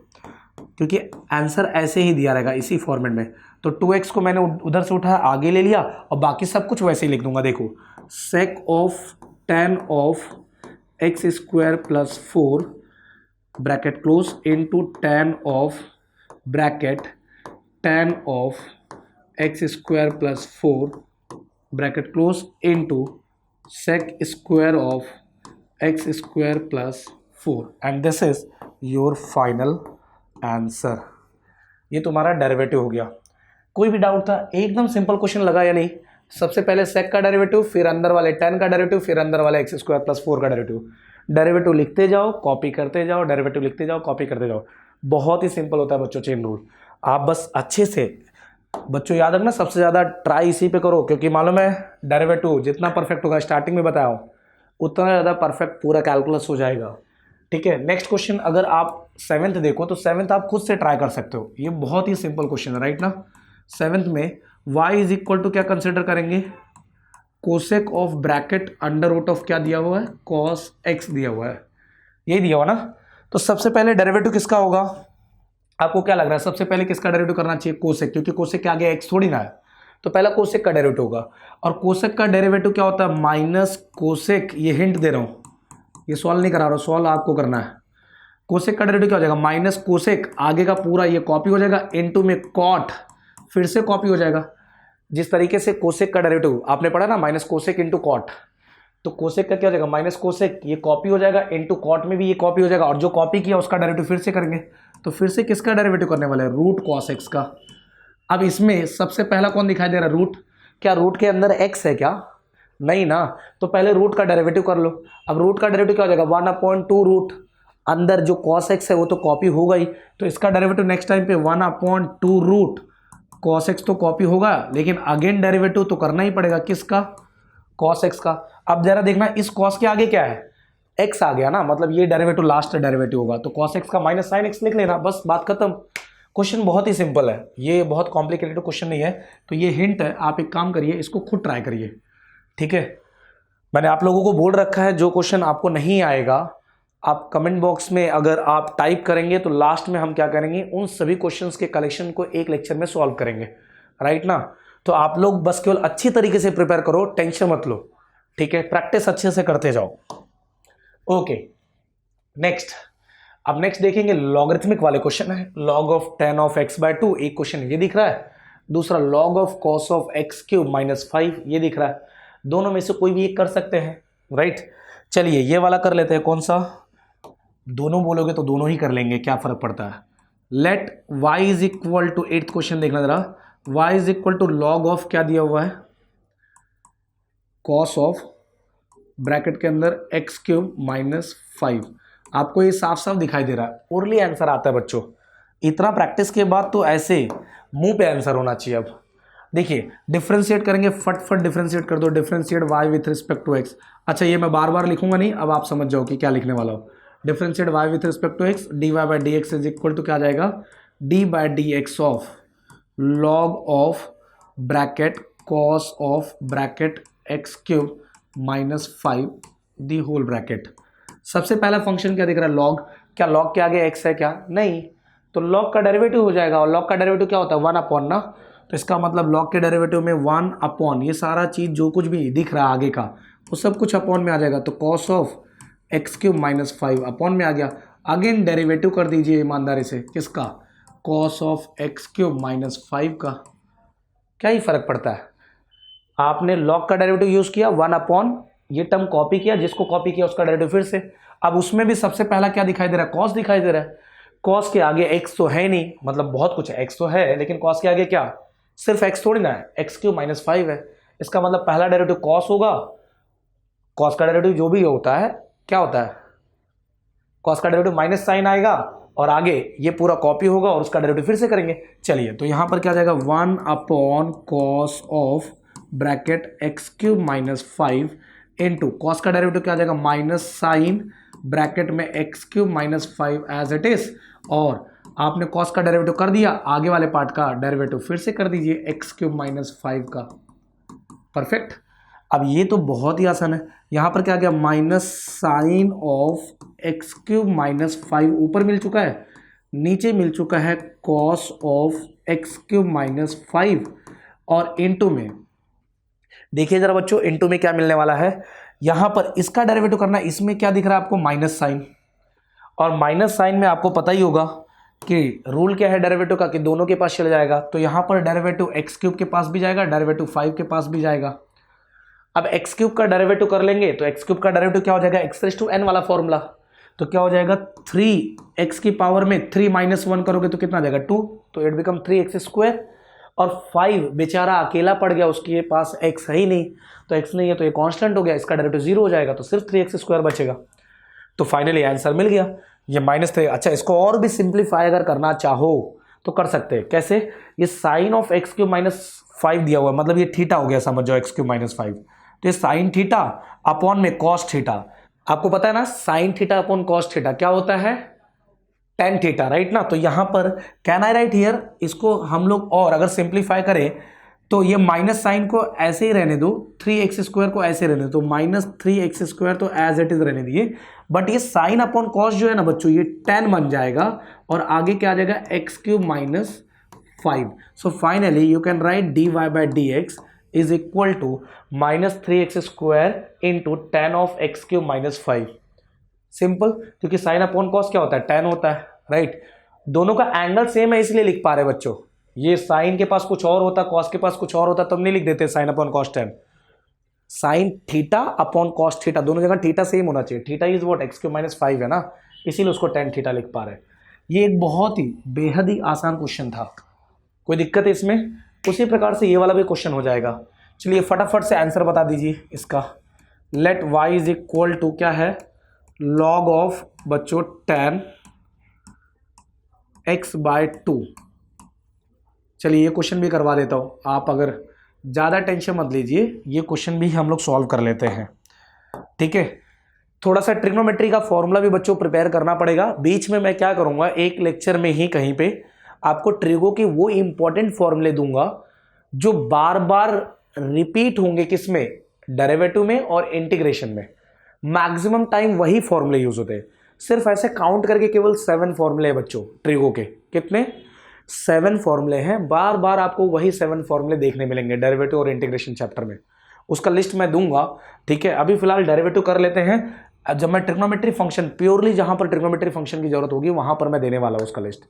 क्योंकि आंसर ऐसे ही दिया रहेगा इसी फॉर्मेट में। तो 2x को मैंने उधर से उठाया, आगे ले लिया, और बाकी सब कुछ वैसे ही लिख दूंगा। देखो, sec of 10 of x square plus 4 bracket close into 10 of bracket 10 of x square plus 4 bracket close into sec square of x square plus 4, and this is your final answer. ये तुम्हारा डेरिवेटिव हो गया। कोई भी doubt था, एकदम simple question लगा या नहीं। सबसे पहले सेक का डेरिवेटिव, फिर अंदर वाले 10 का डेरिवेटिव, फिर अंदर वाले एक्स स्क्वायर प्लस 4 का डेरिवेटिव। डेरिवेटिव लिखते जाओ, कॉपी करते जाओ, डेरिवेटिव लिखते जाओ, कॉपी करते जाओ। बहुत ही सिंपल होता है बच्चों चेन रूल। आप बस अच्छे से बच्चों याद रखना, सबसे ज़्यादा ट्राई इसी पे करो, क्योंकि मालूम है डेरिवेटिव जितना परफेक्ट होगा, स्टार्टिंग में बताया हूँ, उतना ज़्यादा परफेक्ट पूरा कैलकुलस हो जाएगा। ठीक है, नेक्स्ट क्वेश्चन अगर आप 7th देखो तो 7th आप खुद से ट्राई कर सकते हो, ये बहुत ही सिंपल क्वेश्चन है, राइट ना। 7th में y इज इक्वल टू क्या कंसिडर करेंगे, cosec of bracket under root of क्या दिया हुआ है, कॉस एक्स दिया हुआ है, यही दिया हुआ ना। तो सबसे पहले डेरिवेटिव किसका होगा, आपको क्या लग रहा है सबसे पहले किसका डेरिवेटिव करना चाहिए, कोसेक, क्योंकि कोसेक के आगे एक्स थोड़ी ना है, तो पहला कोसेक का डेरिवेटिव होगा। और कोसेक का डेरिवेटिव क्या होता है, माइनस कोसेक, ये हिंट दे रहा हूँ, ये सॉल्व नहीं करा रहा हूँ, सॉल्व आपको करना है। कोसेक का डेरिवेटिव क्या हो जाएगा, माइनस कोसेक, आगे का पूरा ये कॉपी हो जाएगा, इनटू में कॉट, फिर से कॉपी हो जाएगा। जिस तरीके से कोसेक का डेरिवेटिव आपने पढ़ा ना, माइनस कोसेक इंटू कॉट, तो कोसेक का क्या हो जाएगा, माइनस कोसेक, ये कॉपी हो जाएगा, इनटू कॉट में भी ये कॉपी हो जाएगा, और जो कॉपी किया उसका डेरिवेटिव फिर से करेंगे। तो फिर से किसका डेरिवेटिव करने वाले हैं, रूट कॉस एक्स का। अब इसमें सबसे पहला कौन दिखाई दे रहा है, रूट। क्या रूट के अंदर एक्स है क्या, नहीं ना, तो पहले रूट का डेरिवेटिव कर लो। अब रूट का डेरिवेटिव क्या हो जाएगा, 1/2 रूट, अंदर जो कॉस एक्स है वो तो कॉपी हो गई, तो इसका डेरिवेटिव नेक्स्ट टाइम पे 1/2 रूट कॉस एक्स तो कॉपी होगा, लेकिन अगेन डेरिवेटिव तो करना ही पड़ेगा किसका, कॉस एक्स का। अब जरा देखना इस कॉस के आगे क्या है, एक्स आ गया ना, मतलब ये डेरिवेटिव लास्ट डेरिवेटिव होगा, तो कॉस एक्स का माइनस साइन एक्स लिख लेना, बस बात खत्म। क्वेश्चन बहुत ही सिंपल है, ये बहुत कॉम्प्लिकेटेड क्वेश्चन नहीं है, तो ये हिंट है, आप एक काम करिए, इसको खुद ट्राई करिए, ठीक है। मैंने आप लोगों को बोल रखा है, जो क्वेश्चन आपको नहीं आएगा आप कमेंट बॉक्स में अगर आप टाइप करेंगे तो लास्ट में हम क्या करेंगे, उन सभी क्वेश्चंस के कलेक्शन को एक लेक्चर में सॉल्व करेंगे, राइट ना। तो आप लोग बस केवल अच्छी तरीके से प्रिपेयर करो, टेंशन मत लो, ठीक है, प्रैक्टिस अच्छे से करते जाओ। ओके नेक्स्ट, अब नेक्स्ट देखेंगे लॉगरिथमिक वाले क्वेश्चन है। Log of tan of x/2 एक क्वेश्चन ये दिख रहा है, दूसरा log of cos of x³ -5 ये दिख रहा है। दोनों में से कोई भी एक कर सकते हैं, राइट। चलिए ये वाला कर लेते हैं, कौन सा, दोनों बोलोगे तो दोनों ही कर लेंगे, क्या फर्क पड़ता है। Let y is equal to, 8th question देखना जरा, y is equal to log of क्या दिया हुआ है, cos ऑफ ब्रैकेट के अंदर x³ -5। आपको ये साफ साफ दिखाई दे रहा है, ओरली आंसर आता है बच्चों, इतना प्रैक्टिस के बाद तो ऐसे मुंह पे आंसर होना चाहिए। अब देखिए डिफ्रेंशिएट करेंगे, फटफट डिफ्रेंशिएट कर दो, differentiate y with respect to x। अच्छा ये मैं बार बार लिखूंगा नहीं, अब आप समझ जाओ कि क्या लिखने वाला हो। Differentiate y with respect to x, dy/dx is equal to क्या आ जाएगा, d/dx of log of bracket cos of bracket x³ -5 the whole bracket. सबसे पहला फंक्शन क्या दिख रहा है, लॉग। क्या लॉग के आगे x है क्या, नहीं, तो लॉग का डेरिवेटिव हो जाएगा, और लॉग का डेरिवेटिव क्या होता है, 1/, ना। तो इसका मतलब लॉग के डेरिवेटिव में 1/, ये सारा चीज़ जो कुछ भी दिख रहा है आगे का वो सब कुछ अपॉन में आ जाएगा, तो cos ऑफ x³ -5 अपॉन में आ गया। अगेन डेरिवेटिव कर दीजिए ईमानदारी से, किसका, cos ऑफ x³ -5 का। क्या ही फर्क पड़ता है, आपने लॉग का डेरिवेटिव यूज किया, 1/, ये टर्म कॉपी किया, जिसको कॉपी किया उसका डेरिवेटिव फिर से। अब उसमें भी सबसे पहला क्या दिखाई दे रहा है, cos दिखाई दे रहा है। cos के आगे x तो है नहीं, मतलब बहुत कुछ है, x तो है, लेकिन cos के आगे क्या, सिर्फ x थोड़ी ना है, x³ -5 है। इसका मतलब पहला डेरिवेटिव cos होगा, cos का डेरिवेटिव जो भी होता है क्या होता है, cos का डेरिवेटिव माइनस साइन आएगा, और आगे ये पूरा कॉपी होगा और उसका डेरिवेटिव फिर से करेंगे। चलिए तो यहां पर क्या आ जाएगा, 1/cos of bracket x³ -5 into cos का डेरिवेटिव क्या आ जाएगा, माइनस साइन ब्रैकेट में x³ -5 एज इट इज, और आपने कॉस का डेरिवेटिव कर दिया, आगे वाले पार्ट का डेरिवेटिव फिर से कर दीजिए x³ -5 का। परफेक्ट। अब ये तो बहुत ही आसान है, यहाँ पर क्या आ गया, माइनस साइन ऑफ x³ -5 ऊपर मिल चुका है, नीचे मिल चुका है cos ऑफ x³ -5, और इनटू में देखिए जरा बच्चों, इनटू में क्या मिलने वाला है, यहां पर इसका डेरिवेटिव करना, इसमें क्या दिख रहा है आपको, माइनस साइन, और माइनस साइन में आपको पता ही होगा कि रूल क्या है डेरिवेटिव का, कि दोनों के पास चला जाएगा, तो यहां पर डेरिवेटिव x³ के पास भी जाएगा, डेरिवेटिव 5 के पास भी जाएगा। अब x³ का डेरिवेटिव कर लेंगे तो x³ का डेरिवेटिव क्या हो जाएगा, x⁻n वाला फॉर्मूला, तो क्या हो जाएगा, 3x की पावर में 3 - 1 करोगे तो कितना आ जाएगा, 2, तो इट बिकम 3x², और 5 बेचारा अकेला पड़ गया, उसके पास x है ही नहीं, तो x नहीं है तो ये कांस्टेंट हो गया, इसका डेरिवेटिव 0 हो जाएगा, तो सिर्फ 3x² बचेगा। तो फाइनली आंसर मिल गया, ये -3। अच्छा इसको और भी सिंप्लीफाई अगर करना चाहो तो कर सकते हैं, कैसे, ये साइन ऑफ x³ -5 दिया हुआ है, मतलब ये थीटा हो गया, समझ जाओ x³ -5, तो ये साइन थीटा अपॉन में कॉस थीटा, आपको पता है ना sign theta upon cos theta क्या होता है, tan थीटा, राइट ना। तो यहां पर कैन आई राइट हियर, इसको हम लोग और अगर सिंप्लीफाई करें तो ये माइनस साइन को ऐसे ही रहने दो, 3x² को ऐसे रहने दो, तो -3x² तो एज इट इज रहने दिए, बट ये साइन अपॉन कॉस जो है ना बच्चों ये tan बन जाएगा और आगे क्या आ जाएगा x³ - 5। So finally you can write dy/dx is equal to -3x² into tan of x³ - 5। Simple, क्योंकि साइन अपॉन कॉस क्या होता है, tan होता है, राइट। दोनों का एंगल सेम है इसलिए लिख पा रहे बच्चों। ये साइन के पास कुछ और होता, कॉस के पास कुछ और होता, तब नहीं लिख देते sign upon cos tan। Sign theta upon cos theta, दोनों जगह थीटा सेम होना चाहिए। थीटा इज व्हाट, x³ - 5 है ना, इसीलिए उसको tan थीटा लिख पा रहे हैं। ये एक बहुत ही बेहद ही आसान क्वेश्चन था, कोई दिक्कत है इसमें? उसी प्रकार से ये वाला भी क्वेश्चन हो जाएगा। चलिए फटाफट से आंसर बता दीजिए इसका। Let y is equal to क्या है, log ऑफ बच्चों tan x/2। चलिए ये क्वेश्चन भी करवा देता हूँ, आप अगर ज़्यादा टेंशन मत लीजिए, ये क्वेश्चन भी हम लोग सॉल्व कर लेते हैं, ठीक है। थोड़ा सा ट्रिग्नोमेट्री का फॉर्मूला भी बच्चों प्रिपेयर करना पड़ेगा। बीच में मैं क्या करूँगा, एक लेक्चर में ही कहीं पे आपको ट्रिगो के वो इंपॉर्टेंट फॉर्मूले दूंगा जो बार बार रिपीट होंगे, किसमें, डेरिवेटिव में और इंटीग्रेशन में। मैक्सिमम टाइम वही फॉर्मूले यूज होते हैं। सिर्फ ऐसे काउंट करके केवल 7 फॉर्मूले हैं बच्चों ट्रिगो के। कितने? 7 फॉर्मूले हैं। बार बार आपको वही 7 फॉर्मूले देखने मिलेंगे डेरिवेटिव और इंटीग्रेशन चैप्टर में। उसका लिस्ट मैं दूंगा, ठीक है। अभी फिलहाल डेरिवेटिव कर लेते हैं। जब मैं ट्रिग्नोमेट्री फंक्शन प्योरली जहां पर ट्रिग्नोमेट्री फंक्शन की जरूरत होगी वहां पर मैं देने वाला हूं उसका लिस्ट,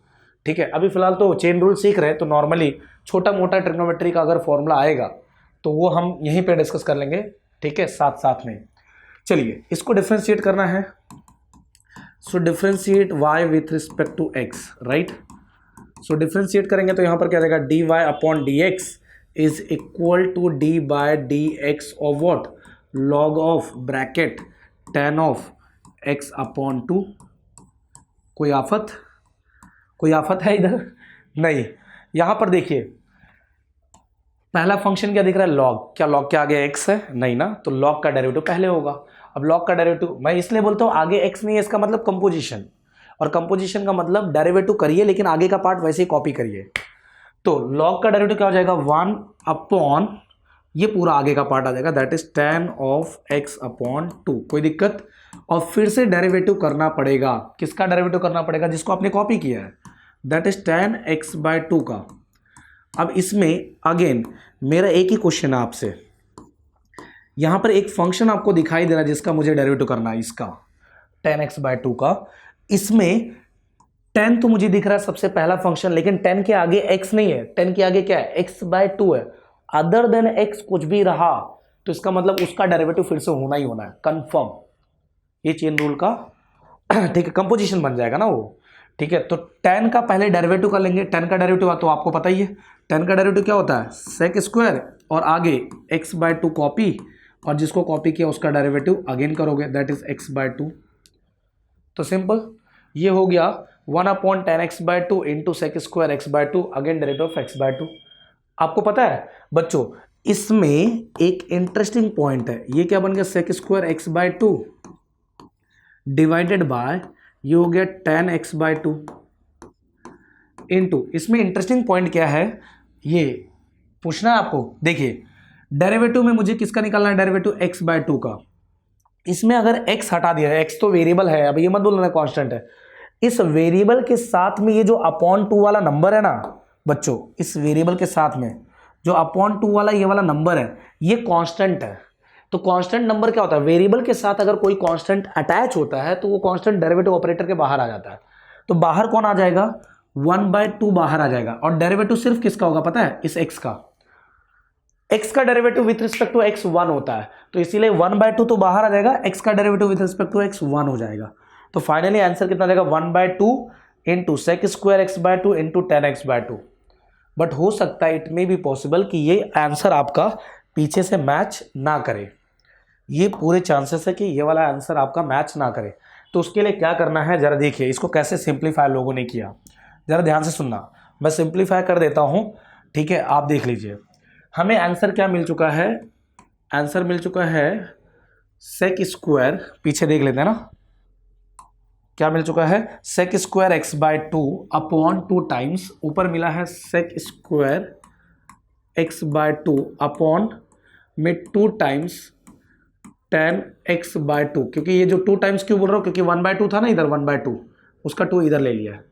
ठीक है। अभी फिलहाल तो चेन रूल सीख रहे हैं, तो नॉर्मली छोटा मोटा ट्रिग्नोमेट्री का अगर फॉर्मूला आएगा तो वो हम यहीं पे डिस्कस कर लेंगे, ठीक है, साथ साथ में। चलिए इसको डिफ्रेंशिएट करना है। So differentiate y with respect to x, right. So differentiate करेंगे तो यहाँ पर क्या रहेगा, dy/dx is equal to d/dx of what, log of bracket tan of x/2। कोई आफत, कोई आफत है इधर? नहीं। यहाँ पर देखिए पहला फंक्शन क्या दिख रहा है, लॉग। क्या लॉग के आगे x है? नहीं ना, तो लॉग का डेरिवेटिव पहले होगा। अब लॉग का डेरिवेटिव मैं इसलिए बोलता हूँ आगे x नहीं है, इसका मतलब कंपोजिशन, और कंपोजिशन का मतलब डेरिवेटिव करिए लेकिन आगे का पार्ट वैसे ही कॉपी करिए। तो लॉग का डेरिवेटिव क्या हो जाएगा, 1/, ये पूरा आगे का पार्ट आ जाएगा, that is tan of x/2। कोई दिक्कत? और फिर से डेरिवेटिव करना पड़ेगा। किसका डेरिवेटिव करना पड़ेगा? जिसको आपने कॉपी किया है, दैट इज tan x/2 का। अब इसमें अगेन मेरा एक ही क्वेश्चन है आपसे, यहां पर एक फंक्शन आपको दिखाई दे रहा है जिसका मुझे डेरिवेटिव करना है, इसका tan x/2 का। इसमें 10 तो मुझे दिख रहा है सबसे पहला फंक्शन, लेकिन 10 के आगे x नहीं है, 10 के आगे क्या है, x/2 है। अदर देन x कुछ भी रहा तो इसका मतलब उसका डेरिवेटिव फिर से होना ही होना है, कंफर्म। ये चेन रूल का ठीक है कंपोजिशन बन जाएगा ना वो, ठीक है। तो 10 का पहले डेरिवेटिव कर लेंगे। 10 का डेरिवेटिव तो आपको पता ही है, 10 का डेरिवेटिव क्या होता है, sec² और आगे x/2 कॉपी, और जिसको कॉपी किया उसका डेरिवेटिव अगेन करोगे, दैट इज x/2। तो सिंपल ये हो गया 1/tan x/2 into sec² x/2, again derivative of x/2। आपको पता है बच्चों इसमें एक इंटरेस्टिंग पॉइंट है, ये क्या बन गया, sec² x/2 डिवाइडेड बाय ये हो गया tan x/2 इंटू, इसमें इंटरेस्टिंग पॉइंट क्या है ये पूछना है आपको। देखिए डेरिवेटिव में मुझे किसका निकालना है, डेरिवेटिव x/2 का। इसमें अगर x हटा दिया है, x तो वेरिएबल है, अब ये मत बोलना कांस्टेंट है। इस वेरिएबल के साथ में ये जो अपॉन 2 वाला नंबर है ना बच्चों, इस वेरिएबल के साथ में जो अपॉन 2 वाला ये वाला नंबर है ये कांस्टेंट है। तो कांस्टेंट नंबर क्या होता है, वेरिएबल के साथ अगर कोई कांस्टेंट अटैच होता है तो वो कांस्टेंट डेरिवेटिव ऑपरेटर के बाहर आ जाता है। तो बाहर कौन आ जाएगा, 1/2 बाहर आ जाएगा, और डेरिवेटिव सिर्फ किसका होगा पता है, इस x का। x का derivative with respect to x 1 होता है, तो इसीलिए 1/2 तो बाहर आ जाएगा, x का derivative with respect to x 1 हो जाएगा। तो फाइनली आंसर कितना देगा, 1/2 into sec² x/2 into tan x/2। But हो सकता है इट मे बी पॉसिबल कि ये आंसर आपका पीछे से मैच ना करे, ये पूरे चांसेस है कि ये वाला आंसर आपका मैच ना करे। तो उसके लिए क्या करना है जरा देखिए, इसको कैसे सिंप्लीफाई लोगों ने किया, जरा ध्यान से सुनना। मैं सिंप्लीफाई कर देता हूं, ठीक है, आप देख लीजिए। हमें आंसर क्या मिल चुका है, आंसर मिल चुका है sec², पीछे देख लेते हैं ना क्या मिल चुका है, sec² x/2 अपॉन 2 टाइम्स, ऊपर मिला है sec² x by two upon में 2 times tan x by to, क्योंकि ये जो 2 टाइम्स क्यों बोल रहा हूँ, क्योंकि 1/2 था ना इधर, 1/2 उसका 2 इधर ले लिया है,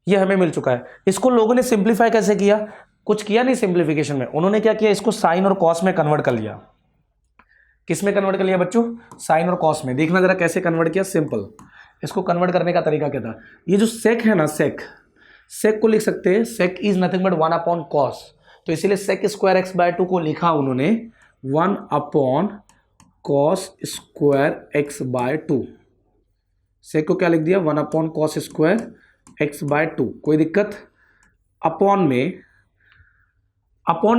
ये हमें मिल चुका है। इसको लोगों ने सिंप्लीफाई कैसे किया, कुछ किया नहीं सिंप्लीफिकेशन में, उन्होंने क्या किया, इसको साइन और कॉस में कन्वर्ट कर लिया। किस में कन्वर्ट कर लिया बच्चों, साइन और कॉस में। देखना जरा कैसे कन्वर्ट किया, सिंपल। इसको कन्वर्ट करने का तरीका क्या था, ये जो सेक है ना, सेक को लिख सकते हैं, sec is nothing but 1 upon cos, तो इसीलिए sec square x by two को लिखा उन्होंने 1 upon cos square x by two. Sec को क्या लिख दिया, 1 upon cos square x by two. कोई दिक्कत, अपॉन में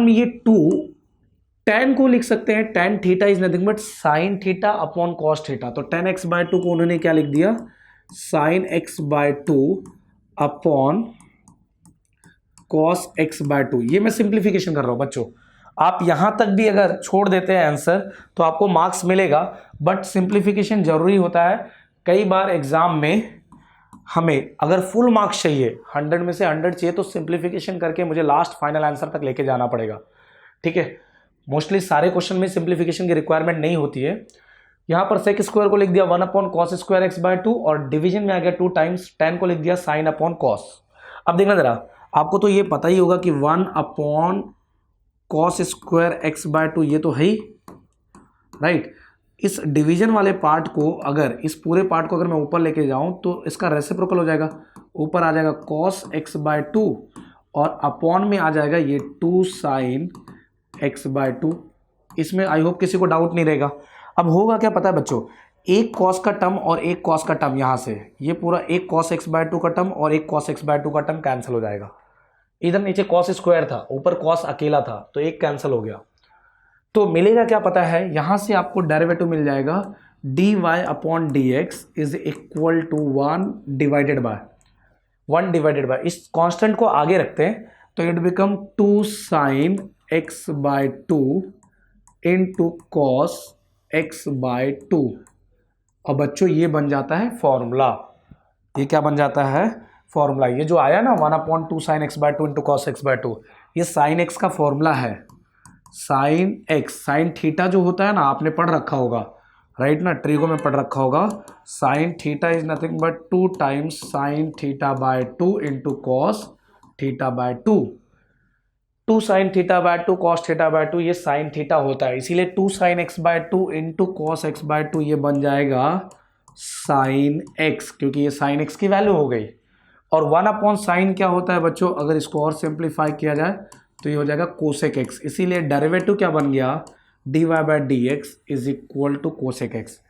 ये 2 tan को लिख सकते हैं, tan theta is nothing but sine theta upon cos theta, तो tan x बाय टू को उन्होंने क्या लिख दिया, sine x by two upon cos x by two. ये मैं सिंप्लीफिकेशन कर रहा हूं बच्चों, आप यहां तक भी अगर छोड़ देते हैं आंसर तो आपको मार्क्स मिलेगा, बट सिंप्लीफिकेशन जरूरी होता है। कई बार एग्जाम में हमें अगर फुल मार्क्स चाहिए, 100 में से 100 चाहिए, तो सिंप्लीफिकेशन करके मुझे लास्ट फाइनल आंसर तक लेके जाना पड़ेगा, ठीक है। मोस्टली सारे क्वेश्चन में सिंप्लीफिकेशन की रिक्वायरमेंट नहीं होती है। यहां पर सेक स्क्वायर को लिख दिया 1 upon cos square x by two, और डिवीजन में आ गया 2 टाइम्स tan को लिख दिया साइन अपॉन कॉस। अब देखना जरा, आपको तो ये पता ही होगा कि 1 upon cos square x by two ये तो है ही, राइट। इस डिवीजन वाले पार्ट को, अगर इस पूरे पार्ट को अगर मैं ऊपर लेके जाऊं तो इसका रेसिप्रोकल हो जाएगा, ऊपर आ जाएगा कॉस एक्स बाय टू, और अपॉन में आ जाएगा ये 2 साइन एक्स बाय टू। इसमें आई होप किसी को डाउट नहीं रहेगा। अब होगा क्या पता है बच्चों, एक कॉस का टर्म और एक कॉस का टर्म, यहाँ से ये पूरा एक कॉस एक्स बाय टू का टर्म और एक कॉस एक्स बाय टू का टर्म कैंसिल हो जाएगा। इधर नीचे कॉस स्क्वायर था, ऊपर कॉस अकेला था, तो एक कैंसिल हो गया। तो मिलेगा क्या पता है, यहां से आपको डेरिवेटिव मिल जाएगा dy अपॉन dx is equal to 1 divided by, इस कांस्टेंट को आगे रखते हैं तो it become 2 sine x by two into cos x by two. और बच्चों ये बन जाता है फॉर्मूला, ये क्या बन जाता है, फॉर्मूला। ये जो आया ना 1 upon 2 sine x by two into cos x by two, ये साइन एक्स का फॉर्मूला है। साइन एक्स, साइन थीटा जो होता है ना, आपने पढ़ रखा होगा, राइट ना, ट्रिगो में पढ़ रखा होगा, sine theta is nothing but 2 times sine theta by two into cos theta by two. 2 sine theta by two cos theta by two, ये साइन थीटा होता है, इसीलिए 2 sine x by two into cos x by two ये बन जाएगा sine x, क्योंकि ये sign x की वैल्यू हो गई। और 1 अपॉन साइन क्या होता है बच्चों, अगर इसको और सिंप्लीफाई किया जाए तो ये हो जाएगा कोसेक एक्स, इसीलिए डेरिवेटिव क्या बन गया, dy by d x is equal to cosec x.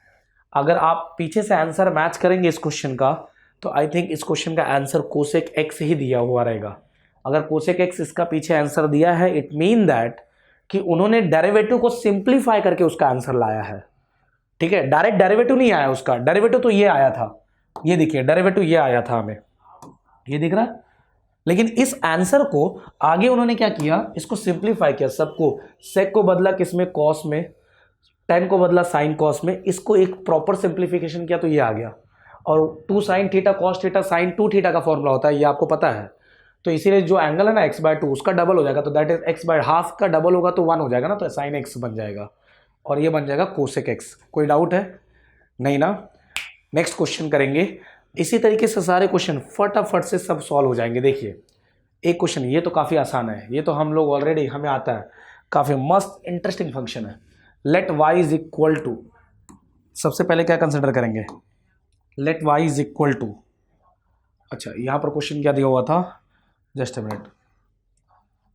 अगर आप पीछे से आंसर मैच करेंगे इस क्वेश्चन का, तो आई थिंक इस क्वेश्चन का आंसर कोसेक एक्स ही दिया हुआ रहेगा। अगर कोसेक एक्स इसका पीछे आंसर दिया है, इट मीन दैट कि उन्होंने डेरिवेटिव को सिंप्लीफाई करके उसका आंसर लाया है, ठीक है। डायरेक्ट डेरिवेटिव नहीं आया उसका, डेरिवेटिव तो ये आया था, ये देखिए डेरिवेटिव ये आया था हमें, ये दिख रहा है। लेकिन इस आंसर को आगे उन्होंने क्या किया, इसको सिंप्लीफाई किया, सबको, सेक को बदला किसमें, कॉस में, tan को बदला साइन कॉस में, इसको एक प्रॉपर सिंप्लीफिकेशन किया तो ये आ गया। और 2 sine theta cos theta sine 2 theta का फॉर्मूला होता है, ये आपको पता है। तो इसीलिए जो एंगल है ना x बाय टू, उसका डबल हो जाएगा, तो that is x by half का डबल होगा तो 1 हो जाएगा ना, तो साइन x बन जाएगा, और ये बन जाएगा कोसेक x। कोई डाउट है, नहीं ना। नेक्स्ट क्वेश्चन करेंगे। इसी तरीके से सारे क्वेश्चन फटाफट से सब सॉल्व हो जाएंगे। देखिए एक क्वेश्चन, ये तो काफ़ी आसान है, ये तो हम लोग ऑलरेडी हमें आता है, काफ़ी मस्त इंटरेस्टिंग फंक्शन है। Let y is equal to, सबसे पहले क्या कंसिडर करेंगे, let y is equal to, अच्छा यहाँ पर क्वेश्चन क्या दिया हुआ था, जस्ट अ मिनट,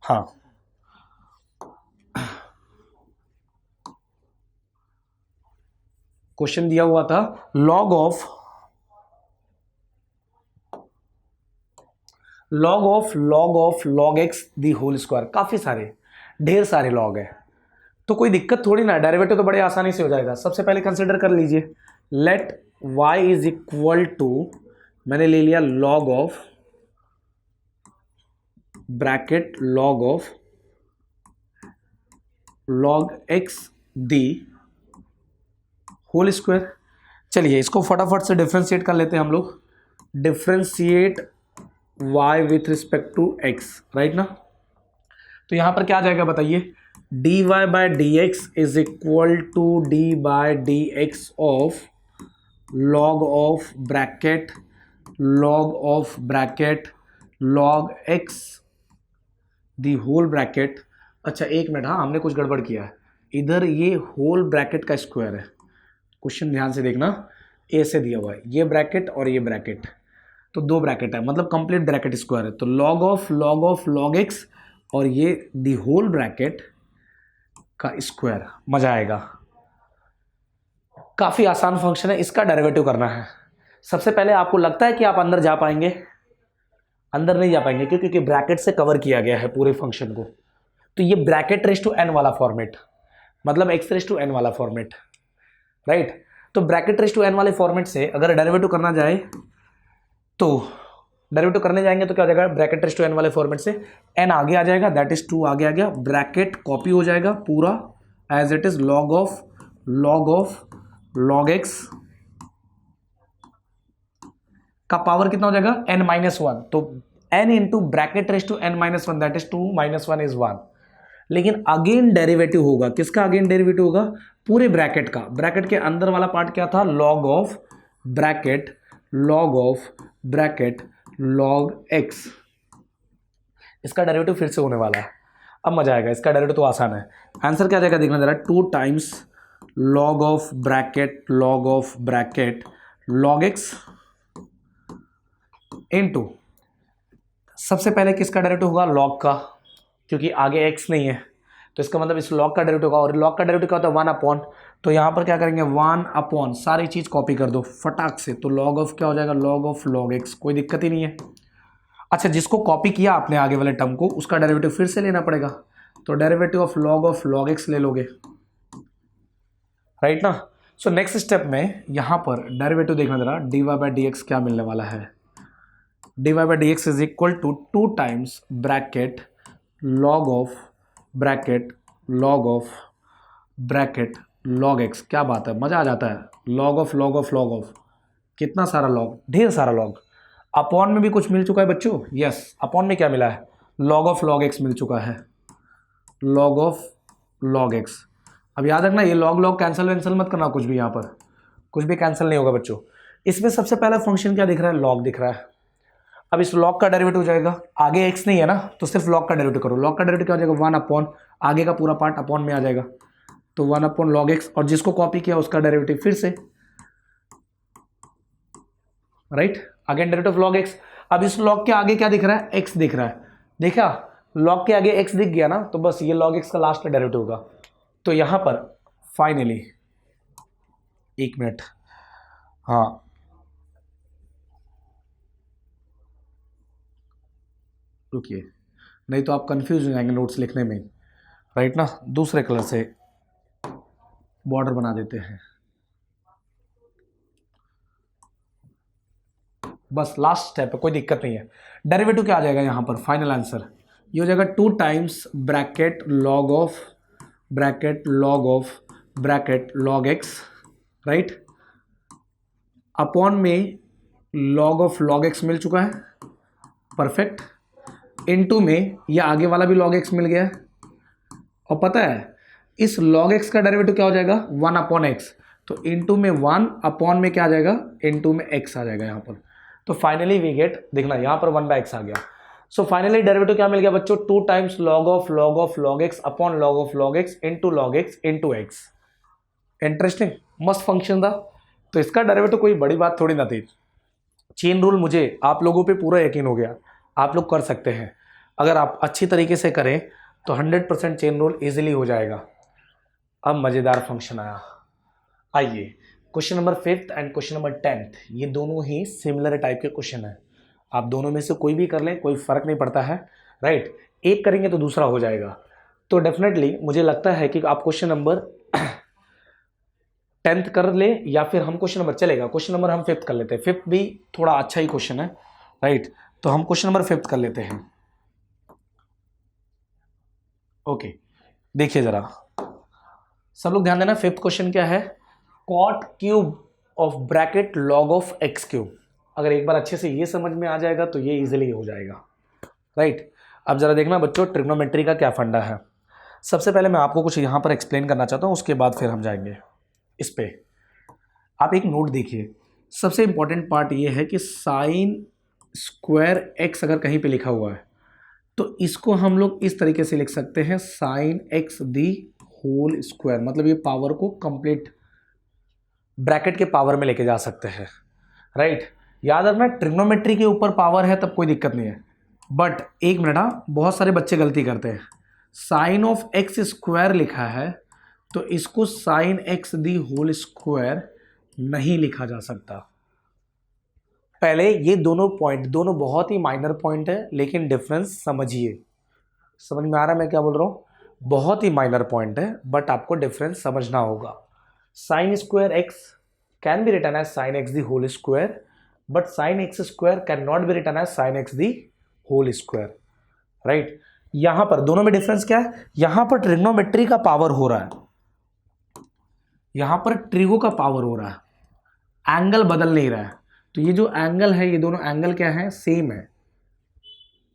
हाँ क्वेश्चन दिया हुआ था log of log x the whole square, काफ़ी सारे, ढेर सारे लॉग है, तो कोई दिक्कत थोड़ी ना, डेरिवेटिव तो बड़े आसानी से हो जाएगा। सबसे पहले कंसिडर कर लीजिए, let y is equal to, मैंने ले लिया log of, bracket log of log x the whole square. चलिए इसको फटाफट से डिफ्रेंशिएट कर लेते हैं हम लोग, differentiate y with respect to x, right ना। तो यहाँ पर क्या आ जाएगा बताइए, dy by d x is equal to d by d x of log of bracket log x the whole bracket. अच्छा एक मिनट, हाँ हमने कुछ गड़बड़ किया है, इधर ये होल ब्रैकेट का स्क्वायर है। क्वेश्चन ध्यान से देखना, ए से दिया हुआ है ये ब्रैकेट और ये ब्रैकेट, तो दो ब्रैकेट है, मतलब कंप्लीट ब्रैकेट स्क्वायर है। तो log ऑफ log x और ये दी होल ब्रैकेट का स्क्वायर, मजा आएगा। काफी आसान फंक्शन है, इसका डेरिवेटिव करना है। सबसे पहले आपको लगता है कि आप अंदर जा पाएंगे? अंदर नहीं जा पाएंगे, क्योंकि ब्रैकेट से कवर किया गया है पूरे फंक्शन को। तो ये ब्रैकेट रेस टू एन वाला फॉर्मेट, मतलब एक्स रेस टू एन वाला फॉर्मेट, राइट। तो ब्रैकेट रेस टू एन वाले फॉर्मेट से अगर डेरिवेटिव करना जाए तो डेरिवेटिव करने जाएंगे तो क्या हो जाएगा, ब्रैकेट रेस टू एन वाले फॉर्मेट से एन आगे आ जाएगा, दैट इज 2 आगे आ गया, ब्रैकेट कॉपी हो जाएगा पूरा as it is log of log x का पावर कितना हो जाएगा, n-1। तो n into bracket raise to n-1 that is 2 - 1 is 1। लेकिन अगेन डेरिवेटिव होगा, किसका अगेन डेरिवेटिव होगा, पूरे ब्रैकेट का। ब्रैकेट के अंदर वाला पार्ट क्या था, log of bracket log x, इसका डेरिवेटिव फिर से होने वाला है। अब मजा आएगा, इसका डेरिवेटिव तो आसान है। आंसर क्या जाएगा देखना जरा, 2 times log of bracket log x into, सबसे पहले किसका डेरिवेटिव होगा, log का, क्योंकि आगे x नहीं है, तो इसका मतलब इस log का डेरिवेटिव होगा। और log का डेरिवेटिव क्या होता है, 1 अपॉन, तो यहाँ पर क्या करेंगे 1 अपॉन, सारी चीज़ कॉपी कर दो फटाक से। तो log ऑफ क्या हो जाएगा, log ऑफ log x, कोई दिक्कत ही नहीं है। अच्छा जिसको कॉपी किया आपने आगे वाले टर्म को, उसका डेरिवेटिव फिर से लेना पड़ेगा, तो डेरिवेटिव ऑफ log x ले लोगे, राइट ना। सो नेक्स्ट स्टेप में यहाँ पर डेरिवेटिव देखना जरा, dy बाई डी एक्स क्या मिलने वाला है, dy by D x is equal to 2 times bracket log of bracket log x। क्या बात है, मजा आ जाता है, log ऑफ कितना सारा log, ढेर सारा log। अपॉन में भी कुछ मिल चुका है बच्चों, यस अपॉन में क्या मिला है, log ऑफ log x मिल चुका है, log ऑफ log x। अब याद रखना ये log कैंसिल वैंसिल मत करना, कुछ भी यहाँ पर कुछ भी कैंसिल नहीं होगा बच्चों। इसमें सबसे पहला फंक्शन क्या दिख रहा है, log दिख रहा है। अब इस log का डेरिवेटिव हो जाएगा, आगे x नहीं है ना, तो सिर्फ log का डेरिवेटिव करो। log का डेरिवेटिव क्या हो जाएगा, 1 अपॉन, आगे का पूरा पार्ट अपॉन में आ जाएगा, तो 1 अपॉन log x, और जिसको कॉपी किया उसका डेरिवेटिव फिर से, right, again derivative log x। अब इस log के आगे क्या दिख रहा है, x दिख रहा है, देखा log के आगे x दिख गया ना, तो बस ये log x का लास्ट का डेरिवेटिव होगा। तो यहां पर फाइनली, एक मिनट, हाँ रुकिए, नहीं तो आप कंफ्यूज हो जाएंगे नोट्स लिखने में, राइट ना। दूसरे कलर से बॉर्डर बना देते हैं, बस लास्ट स्टेप है, कोई दिक्कत नहीं है। डेरिवेटिव क्या आ जाएगा यहाँ पर, फाइनल आंसर ये हो जाएगा 2 times bracket log of bracket log x, right, upon में log ऑफ log x मिल चुका है, परफेक्ट, इनटू में ये आगे वाला भी log x मिल गया है। और पता है इस log x का डेरिवेटिव क्या हो जाएगा, 1 अपॉन x, तो इनटू में 1 अपॉन में क्या आ जाएगा, इनटू में x आ जाएगा यहाँ पर। तो फाइनली वी गेट, देखना यहाँ पर 1/x आ गया। सो फाइनली डेरिवेटिव क्या मिल गया बच्चों, 2 times log of log x upon log of log x into x। Interesting, मस्त फंक्शन था। तो इसका डेरिवेटिव कोई बड़ी बात थोड़ी ना थी। चेन रूल, मुझे आप लोगों पे पूरा यकीन हो गया, आप लोग कर सकते हैं। अगर आप अच्छी तरीके से करें तो 100% चेन रूल इजीली हो जाएगा। अब मज़ेदार फंक्शन आया, आइए question number 5th and question number 10th, ये दोनों ही सिमिलर टाइप के क्वेश्चन हैं। आप दोनों में से कोई भी कर लें, कोई फ़र्क नहीं पड़ता है, राइट। एक करेंगे तो दूसरा हो जाएगा। तो डेफिनेटली मुझे लगता है कि आप क्वेश्चन नंबर 10th कर ले, या फिर हम क्वेश्चन नंबर, चलेगा क्वेश्चन नंबर हम 5th कर लेते हैं। 5th भी थोड़ा अच्छा ही क्वेश्चन है, राइट। तो हम क्वेश्चन नंबर 5th कर लेते हैं। ओके, देखिए जरा सब लोग ध्यान देना। 5th क्वेश्चन क्या है, cot cube of bracket log of x cube. अगर एक बार अच्छे से ये समझ में आ जाएगा तो ये इजीली हो जाएगा, राइट। अब ज़रा देखना बच्चों ट्रिग्नोमेट्री का क्या फंडा है। सबसे पहले मैं आपको कुछ यहाँ पर एक्सप्लेन करना चाहता हूँ, उसके बाद फिर हम जाएंगे इस पे। आप एक नोट देखिए, सबसे इंपॉर्टेंट पार्ट ये है कि साइन स्क्वायर एक्स अगर कहीं पे लिखा हुआ है तो इसको हम लोग इस तरीके से लिख सकते हैं sine x the whole square, मतलब ये पावर को कंप्लीट ब्रैकेट के पावर में लेके जा सकते हैं, राइट। याद रखना ट्रिग्नोमेट्री के ऊपर पावर है तब कोई दिक्कत नहीं है, बट एक मिनट, हाँ बहुत सारे बच्चे गलती करते हैं, साइन ऑफ एक्स स्क्वायर लिखा है तो इसको sine x the whole square नहीं लिखा जा सकता। पहले ये दोनों पॉइंट, दोनों बहुत ही माइनर पॉइंट है, लेकिन डिफरेंस समझिए। समझ में आ रहा है मैं क्या बोल रहा हूँ? बहुत ही माइनर पॉइंट है बट आपको डिफरेंस समझना होगा। Sine square x can be written as sine x the whole square, but sine x square can not be written as sine x the whole square, right. यहां पर दोनों में difference क्या है? यहां पर ट्रिग्नोमेट्री का पावर हो रहा है, यहां पर ट्रिगो का पावर हो रहा है, एंगल बदल नहीं रहा है। तो ये जो एंगल है, ये दोनों एंगल क्या है? सेम है।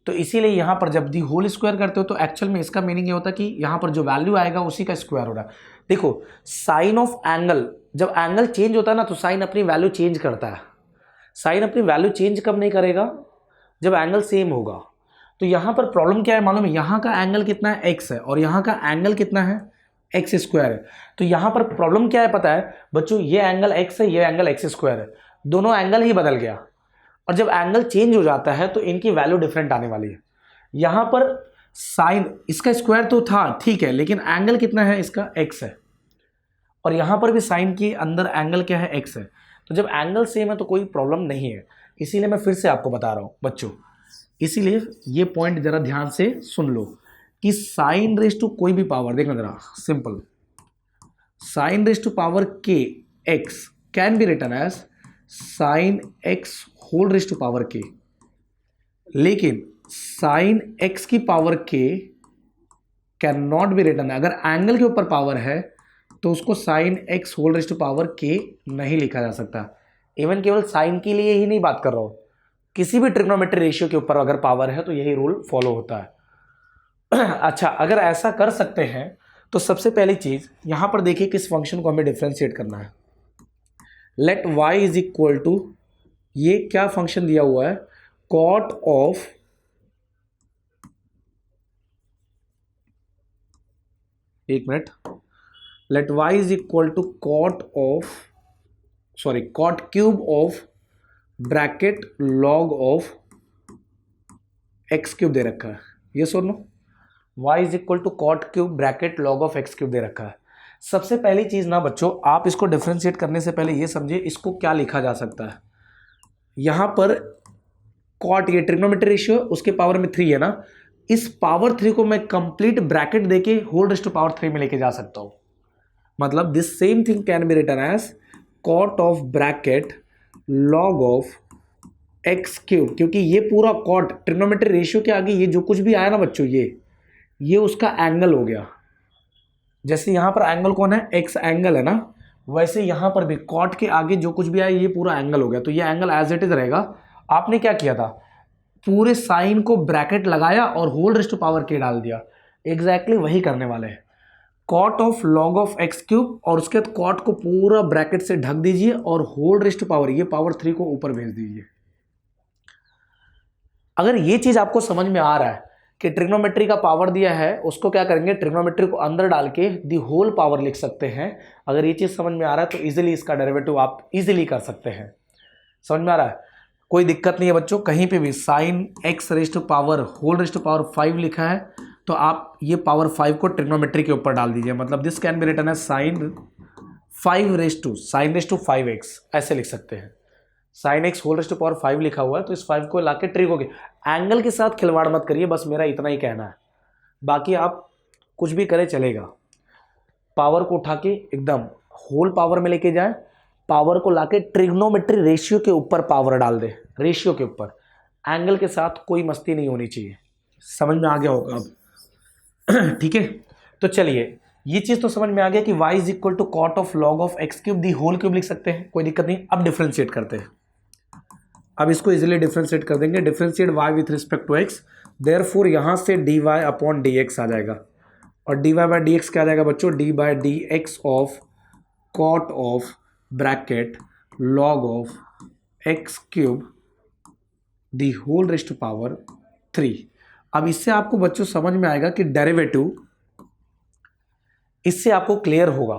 तो इसीलिए यहां पर जब दी होल स्क्वायर करते हो तो एक्चुअल में इसका मीनिंग ये होता है कि यहां पर जो वैल्यू आएगा उसी का स्क्वायर हो रहा है। देखो साइन ऑफ एंगल, जब एंगल चेंज होता है ना तो साइन अपनी वैल्यू चेंज करता है। साइन अपनी वैल्यू चेंज कब नहीं करेगा? जब एंगल सेम होगा। तो यहां पर प्रॉब्लम क्या है मालूम है? यहां का एंगल कितना है? एक्स है, और यहां का एंगल कितना है? एक्स स्क्वायर है। तो यहां पर प्रॉब्लम क्या है पता है बच्चों? ये एंगल एक्स है, ये एंगल एक्स स्क्वायर है, दोनों एंगल ही बदल गया, और जब एंगल चेंज हो जाता है तो इनकी वैल्यू डिफरेंट आने वाली है। यहां पर साइन इसका स्क्वायर तो था ठीक है, लेकिन एंगल कितना है? इसका एक्स है, और यहां पर भी साइन के अंदर एंगल क्या है? एक्स है। तो जब एंगल सेम है तो कोई प्रॉब्लम नहीं है। इसीलिए मैं फिर से आपको बता रहा हूं बच्चों, इसीलिए ये पॉइंट जरा ध्यान से सुन लो कि साइन रेज टू कोई भी पावर, देखना जरा simple, sine raise to power k x can be written as sine x whole raise to power k, लेकिन साइन एक्स की power k can not be written. अगर एंगल के ऊपर power है तो उसको sine x whole raise to power k नहीं लिखा जा सकता। इवन केवल साइन के लिए ही नहीं बात कर रहा हूं, किसी भी ट्रिग्नोमेट्री रेशियो के ऊपर अगर पावर है तो यही रूल फॉलो होता है। अच्छा, अगर ऐसा कर सकते हैं तो सबसे पहली चीज यहां पर देखिए किस फंक्शन को हमें डिफ्रेंशिएट करना है। Let y is equal to, ये क्या फंक्शन दिया हुआ है? कॉट ऑफ, एक minute, let y is equal to cot of, sorry cot cube of bracket log of x cube दे रखा है। ये सुन लो, y is equal to cot cube bracket log of x cube दे रखा है। सबसे पहली चीज ना बच्चों, आप इसको डिफरेंशिएट करने से पहले ये समझिए इसको क्या लिखा जा सकता है। यहां पर कॉट, ये ट्रिग्नोमेट्री रेशियो उसके पावर में 3 है ना, इस पावर 3 को मैं कंप्लीट ब्रैकेट देके होल रेज़ टू पावर 3 में लेके जा सकता हूं। मतलब this same thing can be written as cot of bracket log of x cube, क्योंकि ये पूरा कॉट ट्रिग्नोमेट्री रेशियो के आगे ये जो कुछ भी आया ना बच्चों, ये उसका एंगल हो गया। जैसे यहां पर एंगल कौन है? एक्स एंगल है ना, वैसे यहां पर भी कॉट के आगे जो कुछ भी आया ये पूरा एंगल हो गया। तो ये एंगल एज इट इज रहेगा। आपने क्या किया था? पूरे साइन को ब्रैकेट लगाया और होल रेज़ टू पावर के डाल दिया। एग्जैक्टली वही करने वाले हैं, cot of log of x cube, और उसके बाद कॉट को पूरा ब्रैकेट से ढक दीजिए और होल रेज़ टू पावर, ये पावर 3 को ऊपर भेज दीजिए। अगर ये चीज आपको समझ में आ रहा है कि ट्रिग्नोमेट्री का पावर दिया है, उसको क्या करेंगे, ट्रिग्नोमेट्री को अंदर डाल के दी होल पावर लिख सकते हैं। अगर ये चीज समझ में आ रहा है तो इजीली इसका डेरिवेटिव आप इजीली कर सकते हैं। समझ में आ रहा है? कोई दिक्कत नहीं है बच्चों। कहीं पे भी sine x raise to power whole raise to power 5 लिखा है तो आप ये पावर 5 को ट्रिग्नोमेट्री के ऊपर डाल दीजिए। मतलब this can be written as sine 5 raise to sine raise to 5x, ऐसे लिख सकते हैं। Sine x whole raise to power 5 लिखा हुआ है तो इस 5 को लाके ट्रिगो के एंगल के साथ खिलवाड़ मत करिए, बस मेरा इतना ही कहना है। बाकी आप कुछ भी करें चलेगा। पावर को उठा के एकदम होल पावर में लेके जाए, पावर को लाके ट्रिग्नोमेट्री रेशियो के ऊपर पावर डाल दे, रेशियो के ऊपर, एंगल के साथ कोई मस्ती नहीं होनी चाहिए। समझ में आ गया होगा अब? ठीक है, तो चलिए ये चीज तो समझ में आ गया कि y is equal to cot of log of x cube the whole cube लिख सकते हैं, कोई दिक्कत नहीं। अब डिफरेंशिएट करते हैं, अब इसको इजीली डिफरेंशिएट कर देंगे। Differentiate y with respect to x, therefore यहाँ से dy अपॉन dx आ जाएगा, और dy बाई डी एक्स क्या आ जाएगा बच्चों, d by D x of cot of bracket log of x cube the whole raise to power 3। अब इससे आपको बच्चों समझ में आएगा कि डेरिवेटिव, इससे आपको क्लियर होगा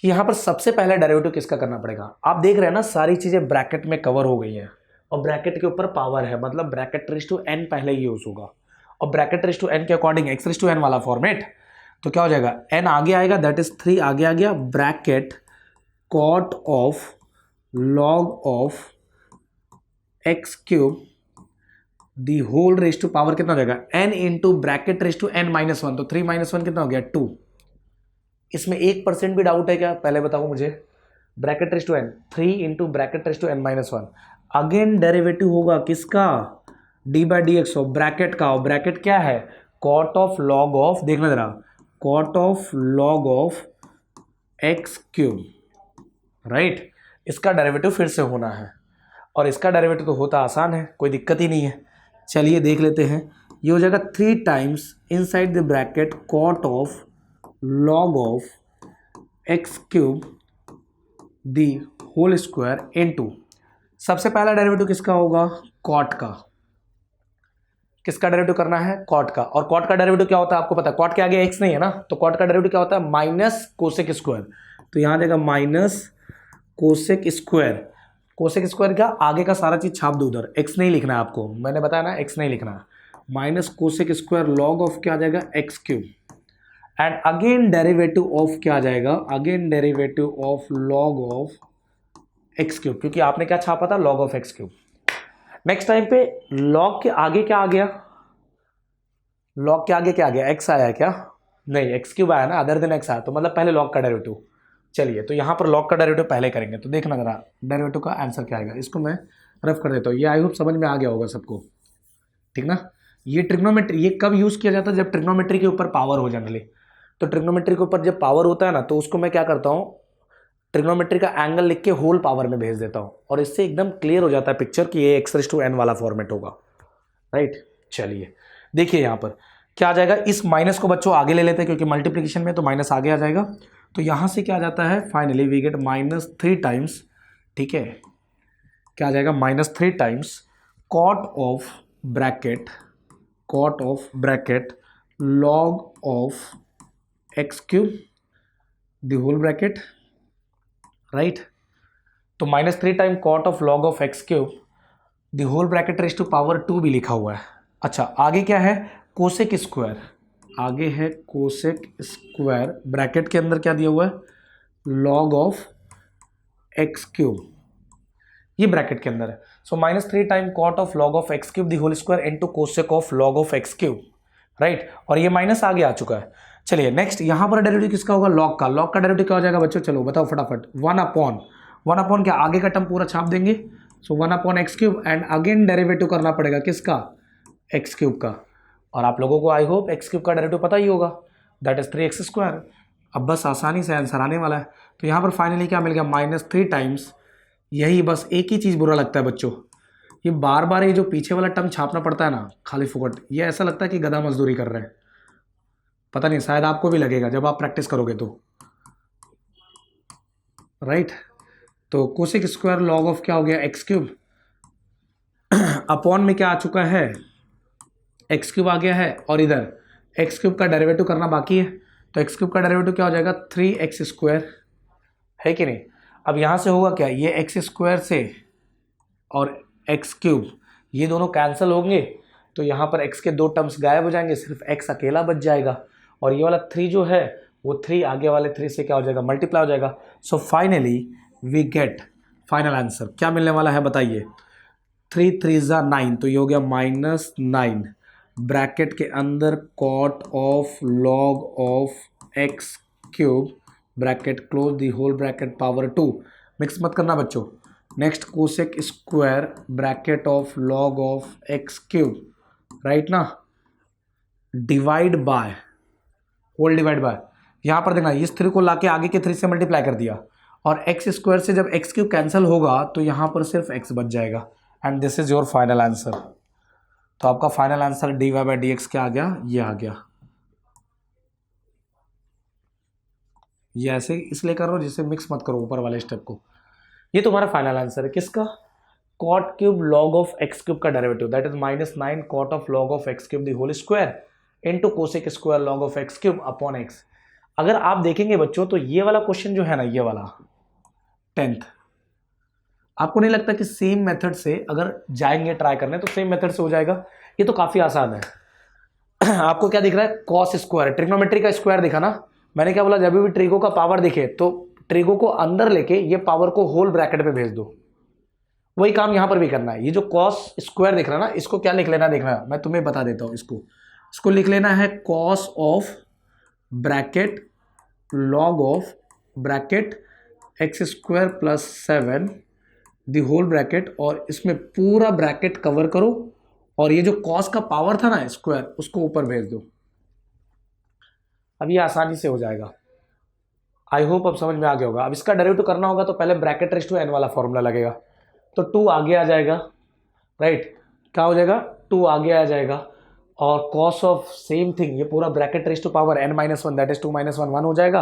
कि यहां पर सबसे पहला डेरिवेटिव किसका करना पड़ेगा। आप देख रहे हैं ना सारी चीजें ब्रैकेट में कवर हो गई हैं, और ब्रैकेट के ऊपर पावर है, मतलब ब्रैकेट रेज टू एन पहले ही यूज होगा, और ब्रैकेट रेज टू एन के according x raise to n वाला फॉर्मेट, तो क्या हो जाएगा, एन आगे आएगा, दैट इज 3 आगे आ गया, bracket cot of log of x cube the whole raise to power कितना हो जाएगा, n into bracket raise to n minus 1, तो 3 माइनस 1 कितना हो गया 2। इसमें 1% भी डाउट है क्या, पहले बताओ मुझे। Bracket raise to n 3 into bracket raise to n minus 1, again derivative होगा किसका, d by D x of bracket का, और ब्रैकेट क्या है, कॉट ऑफ लॉग ऑफ, देखना जरा, cot of log of x cube, right. इसका डेरिवेटिव फिर से होना है, और इसका डेरिवेटिव तो होता आसान है, कोई दिक्कत ही नहीं है। चलिए देख लेते हैं, ये हो जाएगा 3 times inside the bracket cot of log of x cube the whole square into, सबसे पहला डेरिवेटिव किसका होगा, कॉट का। किसका डेरिवेटिव करना है, कॉट का, और कॉट का डेरिवेटिव क्या होता है आपको पता है, कॉट के आगे एक्स नहीं है ना, तो कॉट का डेरिवेटिव क्या होता है, माइनस कोसेक स्क्वायर, तो यहां जाएगा minus cosec square. Cosec square का आगे का सारा चीज छाप दो उधर, एक्स नहीं लिखना है आपको, मैंने बताया ना एक्स नहीं लिखना है, minus cosec square log of क्या आ जाएगा, x cube, and again derivative of क्या आ जाएगा, again derivative of log of x cube, क्योंकि आपने क्या छापा था, log of x cube. Next time पे लॉग के आगे क्या आ गया, लॉग के आगे क्या आ गया, एक्स आया है क्या, नहीं एक्स क्यूब आया ना, अदर देन एक्स आया, तो मतलब पहले लॉग का डेरिवेटिव। चलिए तो यहाँ पर लॉग का डेरिवेटिव पहले करेंगे, तो देखना जरा डेरिवेटिव का आंसर क्या आएगा, इसको मैं रफ कर देता हूँ, ये आई होप समझ में आ गया होगा सबको, ठीक ना। ये ट्रिग्नोमेट्री, ये कब यूज़ किया जाता है, जब ट्रिग्नोमेट्री के ऊपर पावर हो जनरली, तो ट्रिग्नोमेट्री के ऊपर जब पावर होता है ना, तो उसको मैं क्या करता हूँ, ट्रिग्नोमेट्री का एंगल लिख के होल पावर में भेज देता हूँ, और इससे एकदम क्लियर हो जाता है पिक्चर कि ये एक्स रेज टू एन वाला फॉर्मेट होगा, राइट। चलिए देखिए यहाँ पर क्या आ जाएगा, इस माइनस को बच्चों आगे ले लेते हैं, क्योंकि मल्टीप्लिकेशन में तो माइनस आगे आ जाएगा, तो यहाँ से क्या आ जाता है, फाइनली वी गेट -3 टाइम्स, ठीक है, क्या आ जाएगा, -3 times cot of bracket log of x cube the whole bracket, right. तो -3 time cot of log of x cube the whole bracket raise to power 2 भी लिखा हुआ है। अच्छा आगे क्या है, कोसेक स्क्वायर, आगे है कोसेक स्क्वायर, ब्रैकेट के अंदर क्या दिया हुआ है, लॉग ऑफ एक्स क्यूब, ये ब्रैकेट के अंदर है। So -3 time cot of log of x cube the whole square into cosec of log of x cube, right, और ये माइनस आगे आ चुका है। चलिए नेक्स्ट यहाँ पर डेरिवेटिव किसका होगा, लॉग का। लॉग का डेरिवेटिव क्या हो जाएगा बच्चों, चलो बताओ फटाफट, 1 अपॉन क्या, आगे का टर्म पूरा छाप देंगे, सो 1 upon x cube, and again derivative करना पड़ेगा किसका, एक्स क्यूब का, और आप लोगों को आई होप एक्स क्यूब का डेरिवेटिव पता ही होगा, दैट इज 3x स्क्वायर। अब बस आसानी से आंसर आने वाला है। तो यहाँ पर फाइनली क्या मिल गया, -3 टाइम्स, यही बस एक ही चीज़ बुरा लगता है बच्चों, ये बार बार ये जो पीछे वाला टर्म छापना पड़ता है ना खाली फुकट, ये ऐसा लगता है कि गधा मजदूरी कर रहे हैं, पता नहीं शायद आपको भी लगेगा जब आप प्रैक्टिस करोगे तो, राइट। तो कोसेक स्क्वायर लॉग ऑफ क्या हो गया, एक्स क्यूब, अपॉन में क्या आ चुका है, एक्स क्यूब आ गया है, और इधर एक्स क्यूब का डेरिवेटिव करना बाकी है, तो एक्स क्यूब का डेरिवेटिव क्या हो जाएगा, 3x स्क्वायर, है कि नहीं। अब यहाँ से होगा क्या, ये एक्स स्क्वायर से और एक्स क्यूब ये दोनों कैंसिल होंगे, तो यहाँ पर x के 2 टर्म्स गायब हो जाएंगे, सिर्फ x अकेला बच जाएगा, और ये वाला 3 जो है वो 3 आगे वाले 3 से क्या हो जाएगा, मल्टीप्लाई हो जाएगा। So finally we get final answer क्या मिलने वाला है बताइए, 3 3 9, तो ये हो गया -9 ब्रैकेट के अंदर cot of log of x cube bracket close the whole bracket power 2, mix मत करना बच्चों। Next cosec square bracket of log of x cube, right ना, divide by whole divide by, यहाँ पर देखना इस 3 को लाके आगे के 3 से मल्टीप्लाई कर दिया, और एक्स स्क्वायर से जब एक्स क्यूब कैंसिल होगा तो यहाँ पर सिर्फ एक्स बच जाएगा, and this is your final answer. तो आपका final answer dy by D x क्या आ गया, ये आ गया। ये ऐसे इसलिए कर रहा हूँ जिससे मिक्स मत करो ऊपर वाले स्टेप को। ये तुम्हारा फाइनल आंसर है किसका, cot cube log of x cube का derivative, that is -9 cot of log of x cube the whole square into cosec square log of x cube upon x. अगर आप देखेंगे बच्चों तो ये वाला क्वेश्चन जो है ना, ये वाला 10th, आपको नहीं लगता कि सेम मेथड से अगर जाएंगे ट्राई करने तो सेम मेथड से हो जाएगा? ये तो काफी आसान है। आपको क्या दिख रहा है, कॉस स्क्वायर, ट्रिग्नोमेट्री का स्क्वायर दिखा ना। मैंने क्या बोला, जब भी ट्रिगो का पावर दिखे तो ट्रिगो को अंदर लेके ये पावर को होल ब्रैकेट पे भेज दो। वही काम यहां पर भी करना है। ये जो कॉस स्क्वायर दिख रहा है ना, इसको क्या लिख लेना, देखना मैं तुम्हें बता देता हूं। इसको लिख लेना है cos of bracket log of bracket x square plus 7 the whole bracket, और इसमें पूरा ब्रैकेट कवर करो और ये जो कॉस का पावर था ना स्क्वायर, उसको ऊपर भेज दो। अब ये आसानी से हो जाएगा। आई होप अब समझ में आ गया होगा। अब इसका डेरिवेटिव करना होगा तो पहले ब्रैकेट रेज़ टू n वाला फॉर्मूला लगेगा, तो 2 आगे आ जाएगा, राइट। क्या हो जाएगा, 2 आगे आ जाएगा, और कॉस ऑफ सेम थिंग, ये पूरा bracket raise to power n-1 that is 2 - 1 1 हो जाएगा।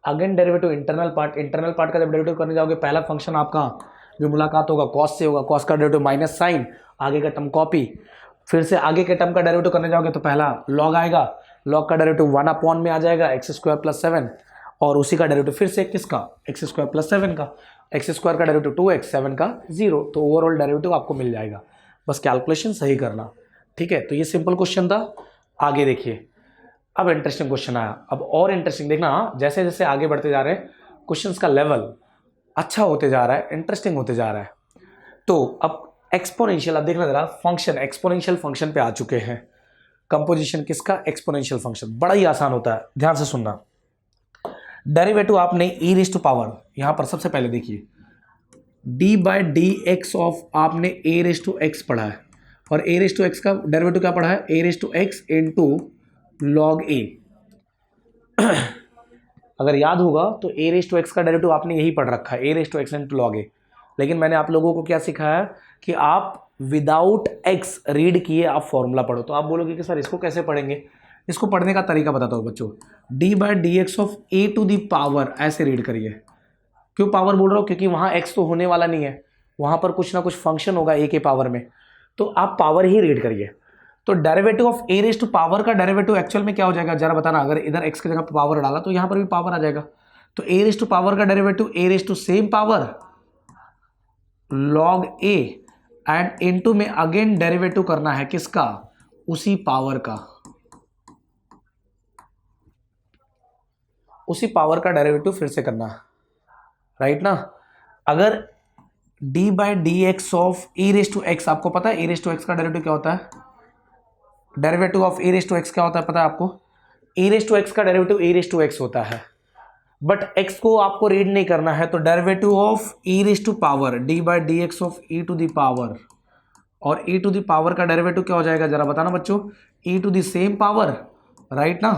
अगेन डेरिवेटिव इंटरनल पार्ट का जब डेरिवेटिव करने जाओगे, पहला फंक्शन आपका जो मुलाकात होगा कॉस से होगा, कॉस का डेरिवेटिव माइनस साइन, आगे का टर्म कॉपी, फिर से आगे के टर्म का डेरिवेटिव करने जाओगे तो पहला लॉग आएगा, लॉग का डेरिवेटिव 1 अपॉन में आ जाएगा एक्स स्क्वायर प्लस 7, और उसी का डेरिवेटिव फिर से किसका, एक्स स्क्वायर प्लस 7 का, एक्स स्क्वायर का डेरिवेटिव 2x, 7 का 0, तो ओवरऑल डेरिवेटिव आपको मिल जाएगा। बस कैलकुलेशन सही करना, ठीक है। तो ये सिंपल क्वेश्चन था। आगे देखिए, अब इंटरेस्टिंग क्वेश्चन आया। अब और इंटरेस्टिंग देखना, जैसे जैसे आगे बढ़ते जा रहे हैं क्वेश्चंस का लेवल अच्छा होते जा रहा है, इंटरेस्टिंग होते जा रहा है। तो अब एक्सपोनेंशियल, अब देखना जरा, फंक्शन एक्सपोनेंशियल फंक्शन पे आ चुके हैं। कंपोजिशन किसका, एक्सपोनेंशियल फंक्शन, बड़ा ही आसान होता है, ध्यान से सुनना। डेरिवेटिव आपने ई रेज़ टू पावर, यहां पर सबसे पहले देखिए d by D x of आपने ए रेज़ टू एक्स पढ़ा है, और ए रेज़ टू एक्स का डेरिवेटिव क्या पढ़ा है, a raise to x into log a. अगर याद होगा तो ए रेज़ टू एक्स का डेरिवेटिव आपने यही पढ़ रखा है, a raise to x into log a. लेकिन मैंने आप लोगों को क्या सिखाया कि आप विदाउट एक्स रीड किए आप फॉर्मूला पढ़ो। तो आप बोलोगे कि सर इसको कैसे पढ़ेंगे, इसको पढ़ने का तरीका बताता हूँ बच्चों। D by D x of a to the power, ऐसे रीड करिए। क्यों पावर बोल रहा हूँ, क्योंकि वहाँ एक्स तो होने वाला नहीं है, वहाँ पर कुछ ना कुछ फंक्शन होगा ए के पावर में, तो आप पावर ही रीड करिए। तो derivative of a raise to power का डेरिवेटिव एक्चुअल में क्या हो जाएगा, जरा बताना। अगर इधर एक्स की जगह पावर डाला तो यहाँ पर भी पावर आ जाएगा। तो ए रेज़ टू पावर का derivative a raise to same power log a, and into में अगेन डेरिवेटिव करना है किसका, उसी पावर का, उसी पावर का डेरिवेटिव फिर से करना, राइट ना। अगर d by D x of e raise to x, आपको पता है ए रेज़ टू एक्स का डेरिवेटिव क्या होता है, derivative of a raise to x क्या होता है पता है आपको, ए रेज़ टू एक्स का derivative a raise to x होता है, बट x को आपको रीड नहीं करना है। तो derivative of e raise to power d by D x of e to the power, और e टू दी पावर का डेरिवेटिव क्या हो जाएगा, जरा बताना बच्चों, e to the same power, right ना,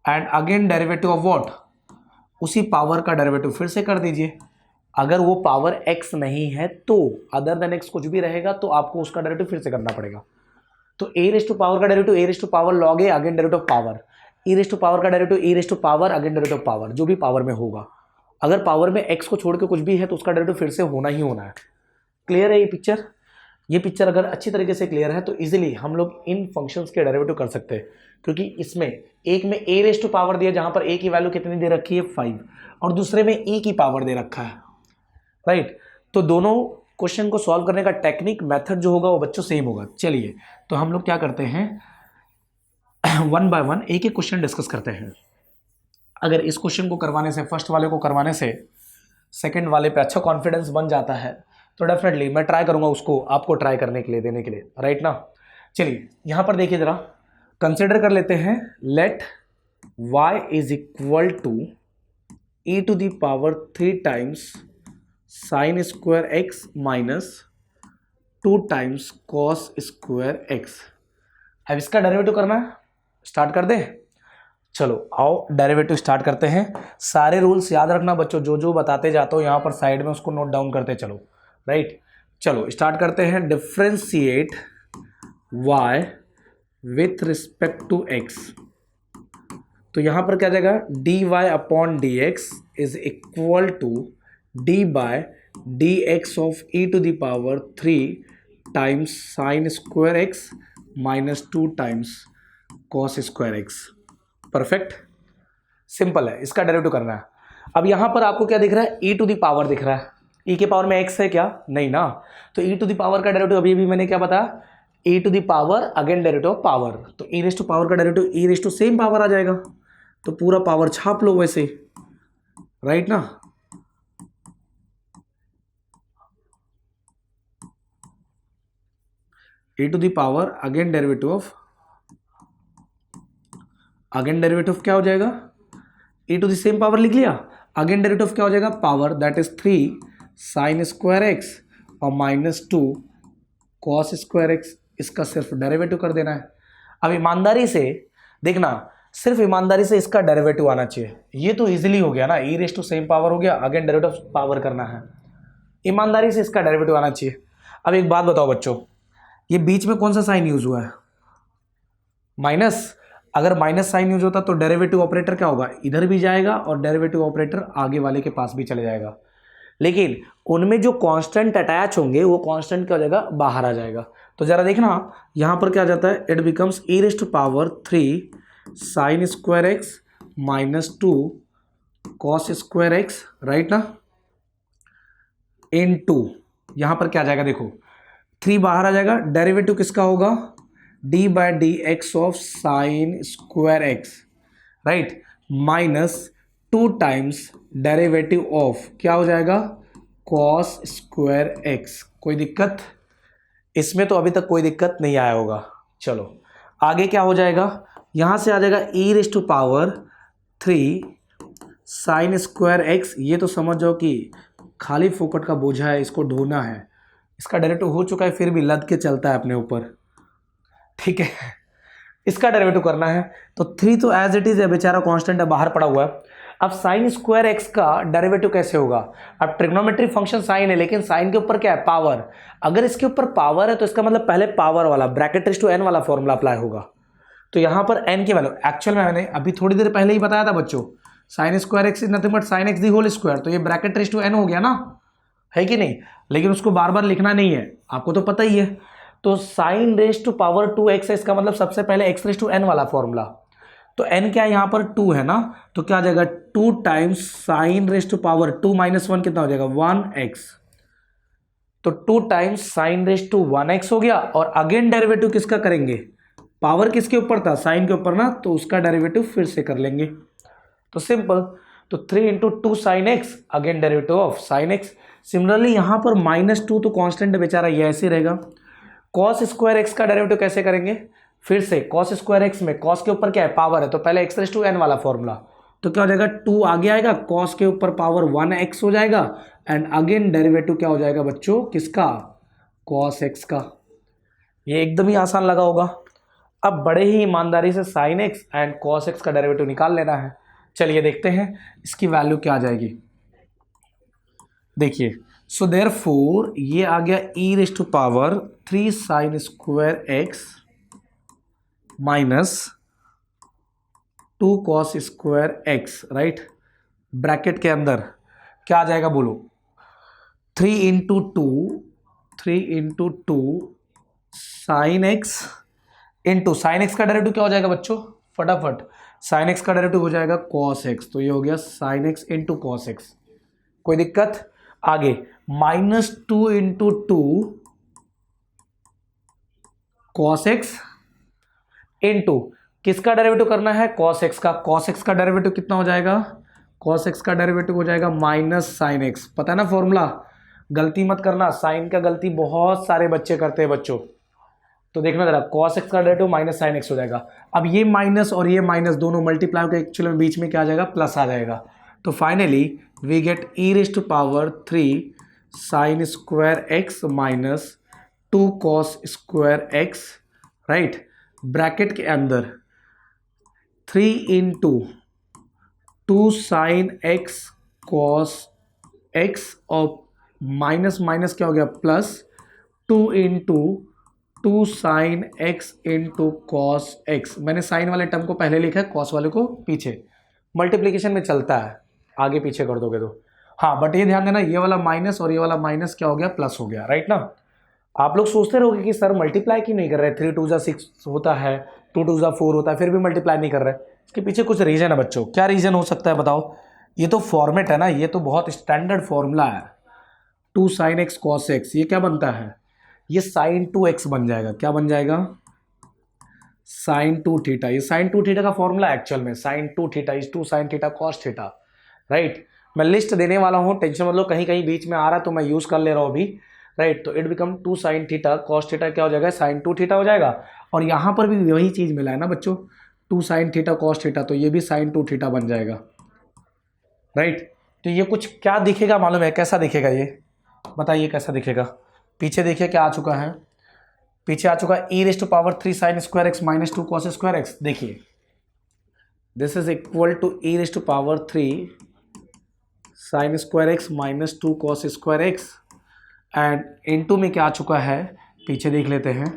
and again derivative of what, उसी पावर का डेरिवेटिव फिर से कर दीजिए। अगर वो पावर x नहीं है तो अदर देन x कुछ भी रहेगा तो आपको उसका डेरिवेटिव फिर से करना पड़ेगा। तो ए रेज़ टू पावर का derivative a raise to power log a, again derivative of power, e raise to power का derivative e raise to power, again derivative of power, जो भी पावर में होगा। अगर पावर में x को छोड़ के कुछ भी है तो उसका डेरिवेटिव फिर से होना ही होना है। क्लियर है ये पिक्चर? ये पिक्चर अगर अच्छी तरीके से क्लियर है तो इजीली हम लोग इन फंक्शंस के डेरिवेटिव कर सकते हैं, क्योंकि इसमें एक में ए रेज़ टू पावर दिया जहां पर ए की वैल्यू कितनी दे रखी है 5, और दूसरे में ई की पावर दे रखा है, राइट। तो दोनों क्वेश्चन को सॉल्व करने का टेक्निक मेथड जो होगा वो बच्चों सेम होगा। चलिए तो हम लोग क्या करते हैं, वन बाय वन एक एक क्वेश्चन डिस्कस करते हैं। अगर इस क्वेश्चन को करवाने से, फर्स्ट वाले को करवाने से सेकंड वाले पे अच्छा कॉन्फिडेंस बन जाता है तो डेफिनेटली मैं ट्राई करूंगा उसको आपको ट्राई करने के लिए, देने के लिए, राइट ना। चलिए यहां पर देखिए जरा, कंसिडर कर लेते हैं, let y is equal to e to the power 3 times sine square x minus 2 times cos square x. अब इसका डेरिवेटिव करना है, स्टार्ट कर दे। चलो आओ डेरिवेटिव स्टार्ट करते हैं। सारे रूल्स याद रखना बच्चों, जो जो बताते जाता हूँ यहाँ पर साइड में उसको नोट डाउन करते चलो, राइट। चलो स्टार्ट करते हैं। Differentiate y with respect to x, तो यहां पर क्या जाएगा, dy upon d x is equal to d by d x of e to the power 3 times sine square x minus 2 times cos square x. Perfect, simple है, इसका derivative करना है। अब यहां पर आपको क्या दिख रहा है, ई टू द पावर दिख रहा है। ई के पावर में एक्स है क्या, नहीं ना, तो ई टू द पावर का डेरिवेटिव अभी भी मैंने क्या बताया, e to the power again derivative of power, तो ई रेस टू पावर का derivative e raise to same power आ जाएगा, तो पूरा पावर छाप लो वैसे, राइट ना। E to the power again derivative क्या हो जाएगा, e to the same power लिख लिया, अगेन डेरिवेटिव क्या हो जाएगा, power that is 3 sine square x और माइनस 2 कॉस स्क्वायर एक्स, इसका सिर्फ डेरिवेटिव कर देना है। अब ईमानदारी से देखना, सिर्फ ईमानदारी से इसका डेरिवेटिव आना चाहिए, ये तो इजीली हो गया ना, ई रेस टू सेम पावर हो गया, अगेन डेरिवेटिव पावर करना है, ईमानदारी से इसका डेरिवेटिव आना चाहिए। अब एक बात बताओ बच्चों, ये बीच में कौन सा साइन यूज हुआ है, माइनस, अगर माइनस साइन यूज होता तो डेरिवेटिव ऑपरेटर क्या होगा, इधर भी जाएगा और डेरिवेटिव ऑपरेटर आगे वाले के पास भी चले जाएगा, लेकिन उनमें जो कांस्टेंट अटैच होंगे वो कांस्टेंट क्या हो जाएगा, बाहर आ जाएगा। तो जरा देखना यहां पर क्या जाता है, it becomes e raise to power 3 sine square x minus 2 cos square x, right ना, इन टू, यहां पर क्या जाएगा देखो, 3 बाहर आ जाएगा, डेरिवेटिव किसका होगा, d by d x of sine square x, right, minus 2 times derivative of क्या हो जाएगा, कॉस स्क्वायर एक्स। कोई दिक्कत इसमें, तो अभी तक कोई दिक्कत नहीं आया होगा। चलो आगे क्या हो जाएगा, यहां से आ जाएगा e raise to power 3 sine square x, ये तो समझ जाओ कि खाली फोकट का बोझा है, इसको ढोना है, इसका डेरिवेटिव हो चुका है फिर भी लद के चलता है अपने ऊपर, ठीक है, इसका डेरिवेटिव करना है। तो 3 तो एज इट इज है, बेचारा कांस्टेंट है, बाहर पड़ा हुआ है। अब साइन स्क्वायर एक्स का डेरिवेटिव कैसे होगा, अब ट्रिग्नोमेट्री फंक्शन साइन है, लेकिन साइन के ऊपर क्या है, पावर, अगर इसके ऊपर पावर है तो इसका मतलब पहले पावर वाला ब्रैकेट रेज़ टू एन वाला फॉर्मूला अप्लाई होगा। तो यहां पर एन की वैल्यू, एक्चुअल में मैंने अभी थोड़ी देर पहले ही बताया था बच्चों, sine square x is nothing but sine x the whole square, तो ये ब्रैकेट रेज़ टू एन हो गया ना, है कि नहीं, लेकिन उसको बार बार लिखना नहीं है, आपको तो पता ही है। तो sign raise to power 2x है, इसका मतलब सबसे पहले एक्स रेज़ टू एन वाला फॉर्मूला, तो n क्या है यहाँ पर 2 है ना, तो क्या आ जाएगा 2 times sine raise to power 2 minus 1 कितना हो जाएगा 1x, तो 2 times sine raise to 1x हो गया, और अगेन डेरिवेटिव किसका करेंगे, पावर किसके ऊपर था, साइन के ऊपर ना, तो उसका डेरिवेटिव फिर से कर लेंगे, तो सिंपल, तो 3 into 2 sine x, again derivative of sine x. Similarly यहां पर -2 तो कांस्टेंट है बेचारा, ये ऐसे रहेगा। कॉस स्क्वायर एक्स का डेरिवेटिव कैसे करेंगे, फिर से कॉस स्क्वायर एक्स में कॉस के ऊपर क्या है, पावर है, तो पहले एक्स रेज़ टू एन वाला फॉर्मूला, तो क्या हो जाएगा 2 आगे आएगा, कॉस के ऊपर पावर 1x हो जाएगा, एंड अगेन डेरिवेटिव क्या हो जाएगा बच्चों, किसका, कॉस एक्स का। ये एकदम ही आसान लगा होगा। अब बड़े ही ईमानदारी से sine x and cos x का डेरिवेटिव निकाल लेना है। चलिए देखते हैं इसकी वैल्यू क्या आ जाएगी। देखिए, सो देयरफॉर ये आ गया e raise to power 3 sine square x minus 2 cos square x, right, bracket के अंदर क्या आ जाएगा बोलो, 3 into two sine x into sine x का डेरिवेटिव क्या हो जाएगा बच्चों, फटाफट, साइन एक्स का डेरिवेटिव हो जाएगा कॉस एक्स, तो ये हो गया sign x into cos x. कोई दिक्कत, आगे -2 इंटू 2 कॉस एक्स इंटू किसका डेरिवेटिव करना है, कॉस एक्स का, कॉस एक्स का डेरिवेटिव कितना हो जाएगा, कॉस एक्स का डेरिवेटिव हो जाएगा माइनस साइन एक्स, पता है ना फॉर्मूला, गलती मत करना, साइन का गलती बहुत सारे बच्चे करते हैं बच्चों, तो देखना जरा, cos x का डेरिवेटिव माइनस साइन एक्स हो जाएगा। अब ये माइनस और ये माइनस दोनों मल्टीप्लाई होकर एक्चुअली में बीच में क्या आ जाएगा, प्लस आ जाएगा, तो finally we get e raise to power 3 sine square x minus 2 cos square x, right, bracket के अंदर 3 into 2 sine x cos x और माइनस माइनस क्या हो गया plus 2 into two sine x into cos x. मैंने sine वाले term को पहले लिखा है, कॉस वाले को पीछे। मल्टीप्लीकेशन में चलता है, आगे पीछे कर दोगे तो। हाँ बट ये ध्यान देना, ये वाला माइनस और ये वाला माइनस क्या हो गया, प्लस हो गया, राइट ना। आप लोग सोचते रहोगे कि सर मल्टीप्लाई क्यों नहीं कर रहे, 3 2 6 होता है, 2 2 4 होता है, फिर भी मल्टीप्लाई नहीं कर रहे। इसके पीछे कुछ रीज़न है बच्चों। क्या रीज़न हो सकता है बताओ। ये तो फॉर्मेट है ना, ये तो बहुत स्टैंडर्ड फॉर्मूला है। 2 साइन एक्स कॉस एक्स, ये क्या बनता है, ये साइन 2x बन जाएगा। क्या बन जाएगा, साइन 2 थीटा। ये साइन 2 थीटा का फॉर्मूला एक्चुअल में sine 2 theta is 2 sine theta cos theta, right. मैं लिस्ट देने वाला हूँ, टेंशन मतलब कहीं कहीं बीच में आ रहा है तो मैं यूज़ कर ले रहा हूँ अभी, राइट। तो it become 2 sine theta cos theta क्या हो जाएगा, साइन 2 थीटा हो जाएगा। और यहाँ पर भी वही चीज़ मिला है ना बच्चों, 2 साइन थीटा कॉस थीटा, तो ये भी साइन 2 थीटा बन जाएगा, राइट। तो ये कुछ क्या दिखेगा मालूम है, कैसा दिखेगा ये बताइए, कैसा दिखेगा। पीछे देखिए क्या आ चुका है, पीछे आ चुका है e raise to power 3 sine square x minus 2 cos square x. देखिए this is equal to e raise to power 3 sine square x minus 2 cos square x, and into में क्या आ चुका है, पीछे देख लेते हैं।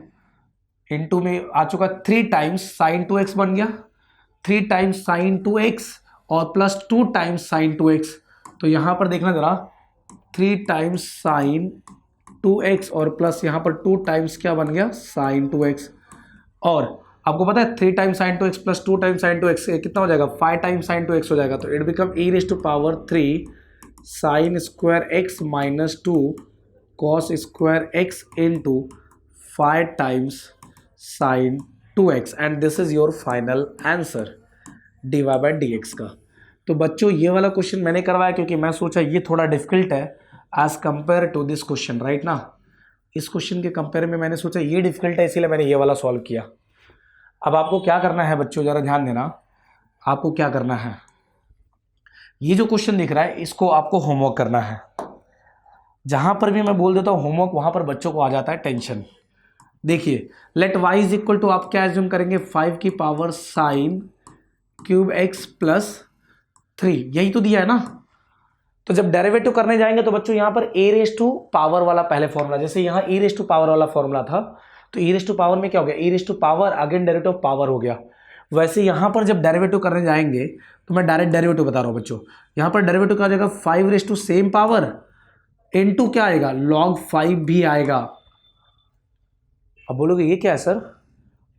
इनटू में आ चुका 3 टाइम्स साइन 2x बन गया, 3 टाइम्स साइन 2x और प्लस 2 टाइम्स साइन 2x। तो यहाँ पर देखना जरा, 3 टाइम्स साइन 2x और प्लस यहाँ पर 2 टाइम्स क्या बन गया, साइन 2x। और आपको पता है 3 times sine 2x plus 2 times sine 2x कितना हो जाएगा, 5 टाइम्स साइन 2x हो जाएगा। तो it become e raise to power 3 sine square x minus 2 cos square x into 5 times sine 2x, and this is your final answer dy by dx का। तो बच्चों ये वाला क्वेश्चन मैंने करवाया क्योंकि मैं सोचा ये थोड़ा डिफिकल्ट है as compare to this question, right ना। इस क्वेश्चन के कंपेयर में मैंने सोचा ये डिफिकल्ट है, इसीलिए मैंने ये वाला सॉल्व किया। अब आपको क्या करना है बच्चों, जरा ध्यान देना, आपको क्या करना है, ये जो क्वेश्चन दिख रहा है इसको आपको होमवर्क करना है। जहां पर भी मैं बोल देता हूं होमवर्क, वहां पर बच्चों को आ जाता है टेंशन। देखिए let y is equal to, आप क्या एज्यूम करेंगे, 5 की power sine cube x plus 3, यही तो दिया है ना। तो जब डेरिवेटिव करने जाएंगे तो बच्चों यहाँ पर ए रेज़ टू पावर वाला पहले फॉर्मूला, जैसे यहाँ ई रेज़ टू पावर वाला फॉर्मूला था, तो ई रेज़ टू पावर में क्या हो गया, e raise to power again derivative power हो गया। वैसे यहाँ पर जब डेरिवेटिव करने जाएंगे तो मैं डायरेक्ट डेरिवेटिव बता रहा हूँ बच्चों। यहाँ पर डेरिवेटिव क्या हो जाएगा, 5 raise to same power into क्या आएगा, log 5 भी आएगा। अब बोलोगे ये क्या है सर,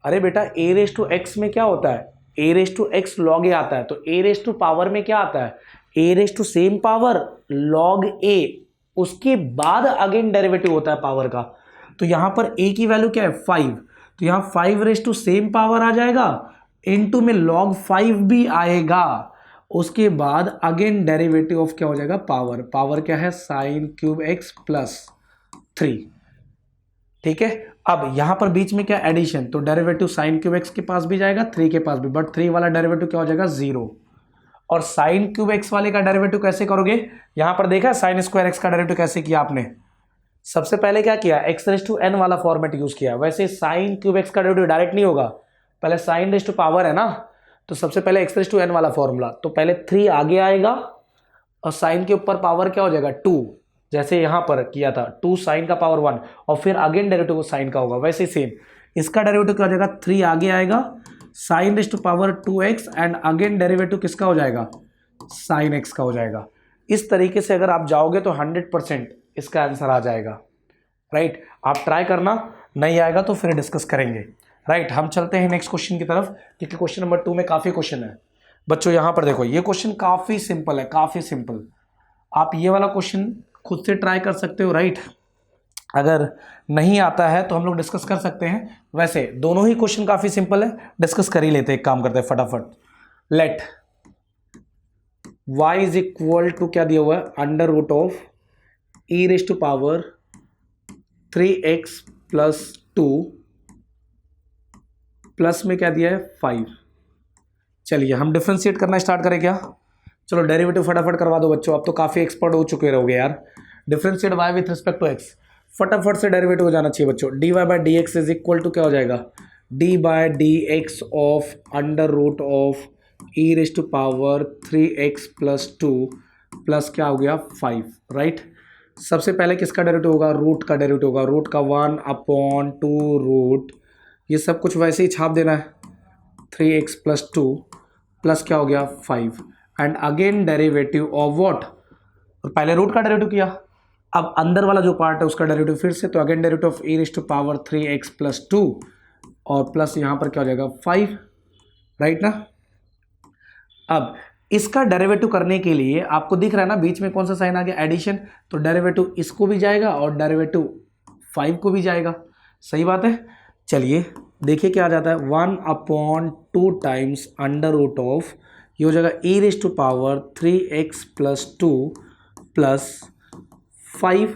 अरे बेटा ए रेज़ टू एक्स में क्या होता है, a raise to x log ए आता है, तो ए रेज़ टू पावर में क्या आता है, a raise to same power log a, उसके बाद अगेन डेरिवेटिव होता है पावर का। तो यहां पर ए की वैल्यू क्या है 5, तो यहां 5 रेज़ टू सेम पावर आ जाएगा, इनटू में log 5 भी आएगा, उसके बाद अगेन डेरिवेटिव ऑफ क्या हो जाएगा, पावर। पावर क्या है, साइन क्यूब एक्स प्लस 3, ठीक है। अब यहां पर बीच में क्या एडिशन, तो डेरिवेटिव साइन क्यूब एक्स के पास भी जाएगा, 3 के पास भी, बट 3 वाला डेरिवेटिव क्या हो जाएगा 0। और साइन क्यूब एक्स वाले का डेरिवेटिव कैसे करोगे, यहां पर देखा साइन स्क्वायर एक्स का डेरिवेटिव कैसे किया आपने, सबसे पहले क्या किया, एक्स रेज़ टू एन वाला फॉर्मेट यूज किया। वैसे साइन क्यूब एक्स का डेरिवेटिव डायरेक्ट नहीं होगा, पहले साइन रेज़ टू पावर है ना, तो सबसे पहले एक्स रेज़ टू एन वाला फॉर्मूला, तो पहले 3 आगे आएगा और साइन के ऊपर पावर क्या हो जाएगा 2, जैसे यहां पर किया था 2 साइन का पावर 1, और फिर अगेन डेरिवेटिव साइन का होगा, वैसे सेम इसका डेरिवेटिव क्या हो जाएगा, 3 आगे आएगा, sine raise to power 2x and again derivative किसका हो जाएगा, साइन एक्स का हो जाएगा। इस तरीके से अगर आप जाओगे तो 100% इसका आंसर आ जाएगा, राइट। आप ट्राई करना, नहीं आएगा तो फिर डिस्कस करेंगे, राइट। हम चलते हैं नेक्स्ट क्वेश्चन की तरफ, क्योंकि क्वेश्चन नंबर 2 में काफ़ी क्वेश्चन है बच्चों। यहाँ पर देखो ये क्वेश्चन काफ़ी सिंपल है, काफ़ी सिंपल। आप ये वाला क्वेश्चन खुद से ट्राई कर सकते हो, राइट। अगर नहीं आता है तो हम लोग डिस्कस कर सकते हैं। वैसे दोनों ही क्वेश्चन काफ़ी सिंपल है, डिस्कस कर ही लेते हैं, एक काम करते हैं फटाफट। Let y is equal to क्या दिया हुआ है, under root of e raise to power 3x plus 2 plus में क्या दिया है 5। चलिए हम डिफ्रेंशिएट करना स्टार्ट करें क्या, चलो डेरिवेटिव फटाफट करवा दो बच्चों, अब तो काफ़ी एक्सपर्ट हो चुके रहोगे यार। Differentiate y with respect to x, फटाफट से डेरिवेटिव हो जाना चाहिए बच्चों। dy by D x is equal to क्या हो जाएगा, d by D x of under root of e raise to power 3x plus 2 plus क्या हो गया 5, राइट। सबसे पहले किसका डेरिवेटिव होगा, रूट का डेरिवेटिव होगा, रूट का 1/2 रूट, ये सब कुछ वैसे ही छाप देना है, 3x + 2 प्लस क्या हो गया 5 and again derivative of what, और पहले रूट का डेरिवेटिव किया, अब अंदर वाला जो पार्ट है उसका डेरिवेटिव फिर से, तो अगेन डेरिवेटिव ऑफ e⁻3x + 2 और प्लस यहाँ पर क्या हो जाएगा 5, राइट ना। अब इसका डेरिवेटिव करने के लिए आपको दिख रहा है ना बीच में कौन सा साइन आ गया, एडिशन, तो डेरिवेटिव इसको भी जाएगा और डेरिवेटिव 5 को भी जाएगा, सही बात है। चलिए देखिए क्या आ जाता है, 1/2 टाइम्स अंडर रूट ऑफ, ये हो जाएगा e⁻3x + 2 प्लस 5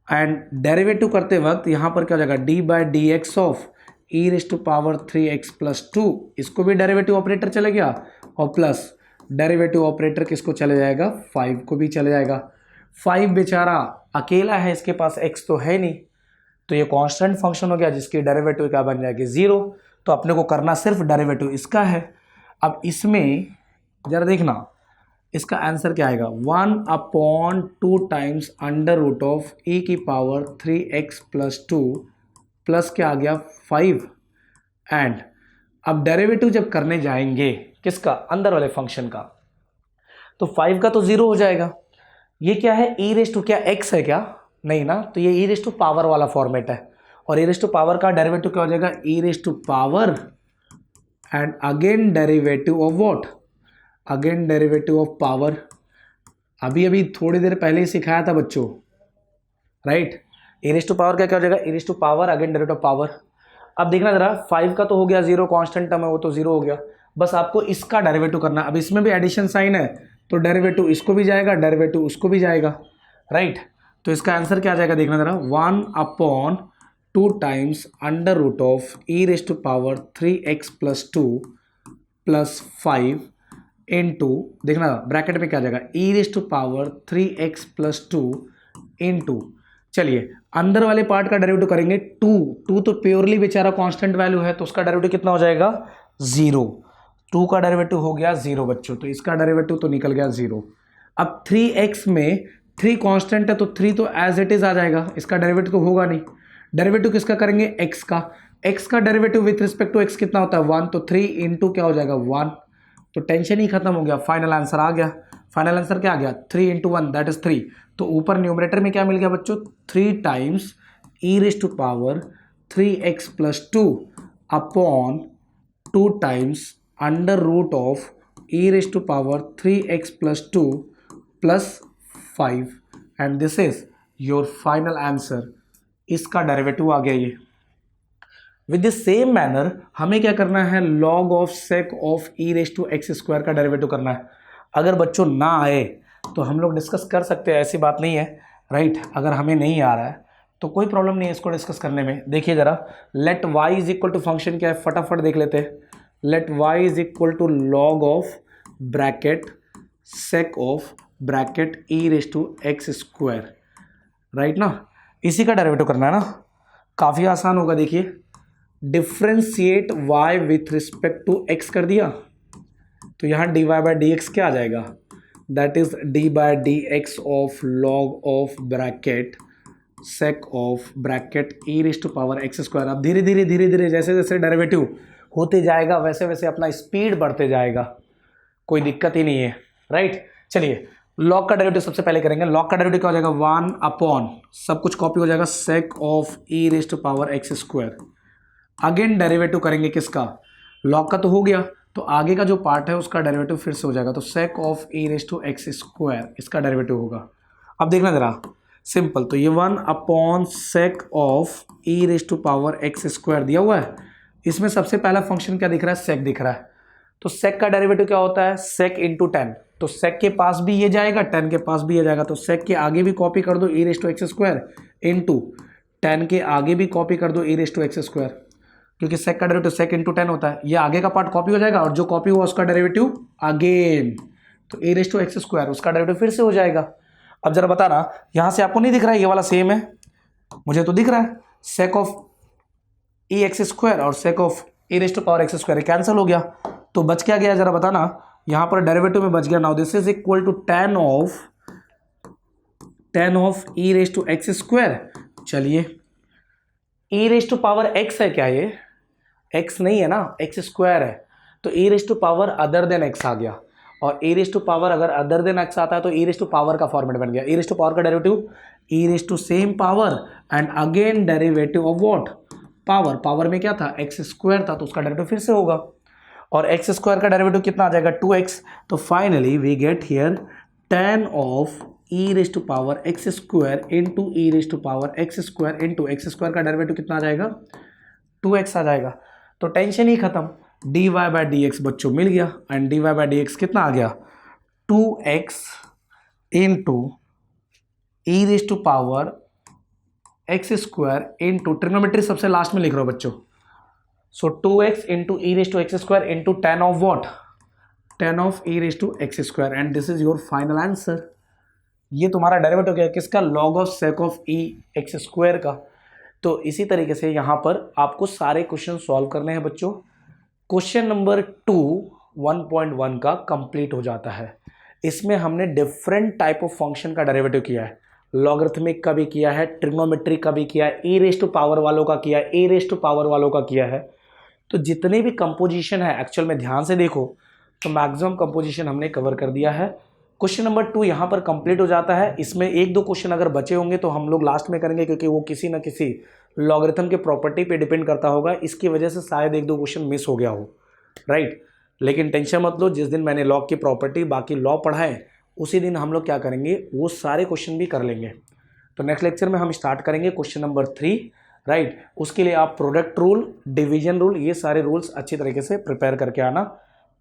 एंड डेरिवेटिव करते वक्त यहाँ पर क्या हो जाएगा d/dx ऑफ e⁻3x + 2, इसको भी डेरिवेटिव ऑपरेटर चले गया और प्लस डेरिवेटिव ऑपरेटर किसको चले जाएगा, 5 को भी चले जाएगा। 5 बेचारा अकेला है, इसके पास x तो है नहीं, तो ये कांस्टेंट फंक्शन हो गया जिसकी डेरिवेटिव क्या बन जाएगी 0, तो अपने को करना सिर्फ डेरिवेटिव इसका है। अब इसमें जरा देखना इसका आंसर क्या आएगा, 1/2 times under root of e⁻3x + 2 plus क्या आ गया 5 एंड अब डेरिवेटिव जब करने जाएंगे किसका, अंदर वाले फंक्शन का, तो 5 का तो 0 हो जाएगा, ये क्या है क्या x है क्या, नहीं ना, तो ये e⁻ वाला फॉर्मेट है और e⁻ का डेरिवेटिव क्या हो जाएगा e⁻ and again derivative of what, again derivative of power, अभी थोड़ी देर पहले ही सिखाया था बच्चों, राइट। e⁻ क्या हो जाएगा e⁻ again derivative of power. अब देखना जरा 5 का तो हो गया 0, कांस्टेंट टर्म है वो तो 0 हो गया, बस आपको इसका डेरिवेटिव करना। अब इसमें भी एडिशन साइन है तो डेरिवेटिव इसको भी जाएगा, डेरिवेटिव उसको भी जाएगा, राइट। तो इसका आंसर क्या आ जाएगा देखना जरा, 1/2 times under root of e⁻3x + 2 plus 5 into, देखना ब्रैकेट में क्या आ जाएगा e⁻3x + 2 इंटू, चलिए अंदर वाले पार्ट का डेरिवेटिव करेंगे 2 तो प्योरली बेचारा कांस्टेंट वैल्यू है तो उसका डेरिवेटिव कितना हो जाएगा 0, 2 का डेरिवेटिव हो गया 0 बच्चों, तो इसका डेरिवेटिव तो निकल गया 0। अब 3x में 3 कांस्टेंट है तो 3 तो एज इट इज आ जाएगा, इसका डेरिवेटिव तो होगा नहीं, डेरिवेटिव किसका करेंगे x का derivative with respect to x कितना होता है 1, तो 3 इंटू क्या हो जाएगा 1, तो टेंशन ही खत्म हो गया, फाइनल आंसर आ गया। फाइनल आंसर क्या आ गया 3 × 1 दैट इज 3, तो ऊपर न्यूमरेटर में क्या मिल गया बच्चों 3 times e⁻3x + 2 upon 2 times under root of e⁻3x + 2 plus 5 and this is your final answer, इसका डेरिवेटिव आ गया ये। विद द सेम मैनर हमें क्या करना है, log of sec of e⁻x² का डेरिवेटिव करना है। अगर बच्चों ना आए तो हम लोग डिस्कस कर सकते हैं, ऐसी बात नहीं है, राइट। अगर हमें नहीं आ रहा है तो कोई प्रॉब्लम नहीं है इसको डिस्कस करने में। देखिए जरा, लेट y = फंक्शन क्या है फटाफट देख लेते हैं, let y = log of bracket sec of bracket e⁻x², right ना, इसी का डेरिवेटिव करना है ना, काफ़ी आसान होगा। देखिए differentiate y with respect to x कर दिया तो यहाँ dy/dx क्या आ जाएगा, that is d/dx of log of bracket sec of bracket e⁻x²। अब धीरे धीरे जैसे जैसे डेरिवेटिव होते जाएगा वैसे वैसे अपना स्पीड बढ़ते जाएगा, कोई दिक्कत ही नहीं है, राइट। चलिए log का डेरिवेटिव सबसे पहले करेंगे, log का डेरिवेटिव क्या हो जाएगा 1 अपॉन, सब कुछ कॉपी हो जाएगा, sec of e⁻x²। Again derivative करेंगे किसका, log का तो हो गया, तो आगे का जो पार्ट है उसका डेरिवेटिव फिर से हो जाएगा, तो sec ऑफ e⁻x², इसका डेरिवेटिव होगा। अब देखना जरा सिंपल, तो ये 1 अपॉन sec ऑफ e⁻x² दिया हुआ है, इसमें सबसे पहला फंक्शन क्या दिख रहा है sec दिख रहा है, तो sec का डेरिवेटिव क्या होता है sec × 10, तो sec के पास भी ये जाएगा 10 के पास भी ये जाएगा, तो sec के आगे भी कॉपी कर दो e⁻x² इंटू 10 के आगे भी कॉपी कर दो e⁻x², क्योंकि sec का डेरिवेटिव sec × 10 होता है, ये आगे का पार्ट कॉपी हो जाएगा और जो कॉपी हुआ उसका डेरिवेटिव अगेन, तो e⁻x² उसका डेरिवेटिव फिर से हो जाएगा। अब जरा बताना यहाँ से आपको नहीं दिख रहा है ये वाला सेम है, मुझे तो दिख रहा है sec ऑफ e⁻x² और sec ऑफ e⁻x² कैंसिल हो गया, तो बच क्या गया जरा बताना, यहाँ पर डेरिवेटिव में बच गया, now this is equal to tan 10 of e raise to x square. चलिए e raise to power x है क्या, ये एक्स नहीं है ना, एक्स स्क्वायर है, तो e raise to power other than x आ गया, और ई रेस टू पावर अगर अदर देन एक्स आता है तो ई रेस टू पावर का फॉर्मेट बन गया। ई रेस टू पावर का derivative e raise to same power and again derivative of what, power. Power में क्या था, एक्स स्क्वायर था, तो उसका डेरिवेटिव फिर से होगा, और एक्स स्क्वायर का डेरिवेटिव कितना आ जाएगा, 2x। तो finally we get here 10 of e raise to power x square into e raise to power x square into x square का डेरिवेटिव कितना आ जाएगा, 2x आ जाएगा। तो टेंशन ही खत्म, dy बाई डी एक्स बच्चों मिल गया, and dy by D x कितना आ गया, 2x into e raise to power x square into, trigonometry सबसे लास्ट में लिख रहा हूँ बच्चों, so 2x into e raise to x square into 10 of what, 10 of e raise to x square, and this is your final answer. ये तुम्हारा derivative क्या है, किसका, log of sec of e x square का। तो इसी तरीके से यहाँ पर आपको सारे क्वेश्चन सॉल्व करने हैं बच्चों। क्वेश्चन नंबर 2 1.1 का कंप्लीट हो जाता है। इसमें हमने डिफरेंट टाइप ऑफ फंक्शन का डेरिवेटिव किया है, लॉगरिथमिक का भी किया है, ट्रिग्नोमेट्री का भी किया है, ई रेस टू पावर वालों का किया है, ए रेस टू पावर वालों का किया है। तो जितने भी कंपोजिशन है एक्चुअल में ध्यान से देखो तो मैक्सिमम कंपोजिशन हमने कवर कर दिया है। क्वेश्चन नंबर 2 यहाँ पर कंप्लीट हो जाता है। इसमें 1-2 क्वेश्चन अगर बचे होंगे तो हम लोग लास्ट में करेंगे, क्योंकि वो किसी ना किसी लॉगरिथम के प्रॉपर्टी पे डिपेंड करता होगा, इसकी वजह से शायद 1-2 क्वेश्चन मिस हो गया हो, राइट। लेकिन टेंशन मत लो, जिस दिन मैंने लॉग की प्रॉपर्टी बाकी लॉ पढ़ाए उसी दिन हम लोग क्या करेंगे, वो सारे क्वेश्चन भी कर लेंगे। तो नेक्स्ट लेक्चर में हम स्टार्ट करेंगे क्वेश्चन नंबर 3, राइट। उसके लिए आप प्रोडक्ट रूल, डिवीजन रूल, ये सारे रूल्स अच्छी तरीके से प्रिपेयर करके आना।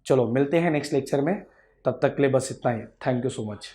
चलो मिलते हैं नेक्स्ट लेक्चर में, तब तक के लिए बस इतना ही। Thank you so much.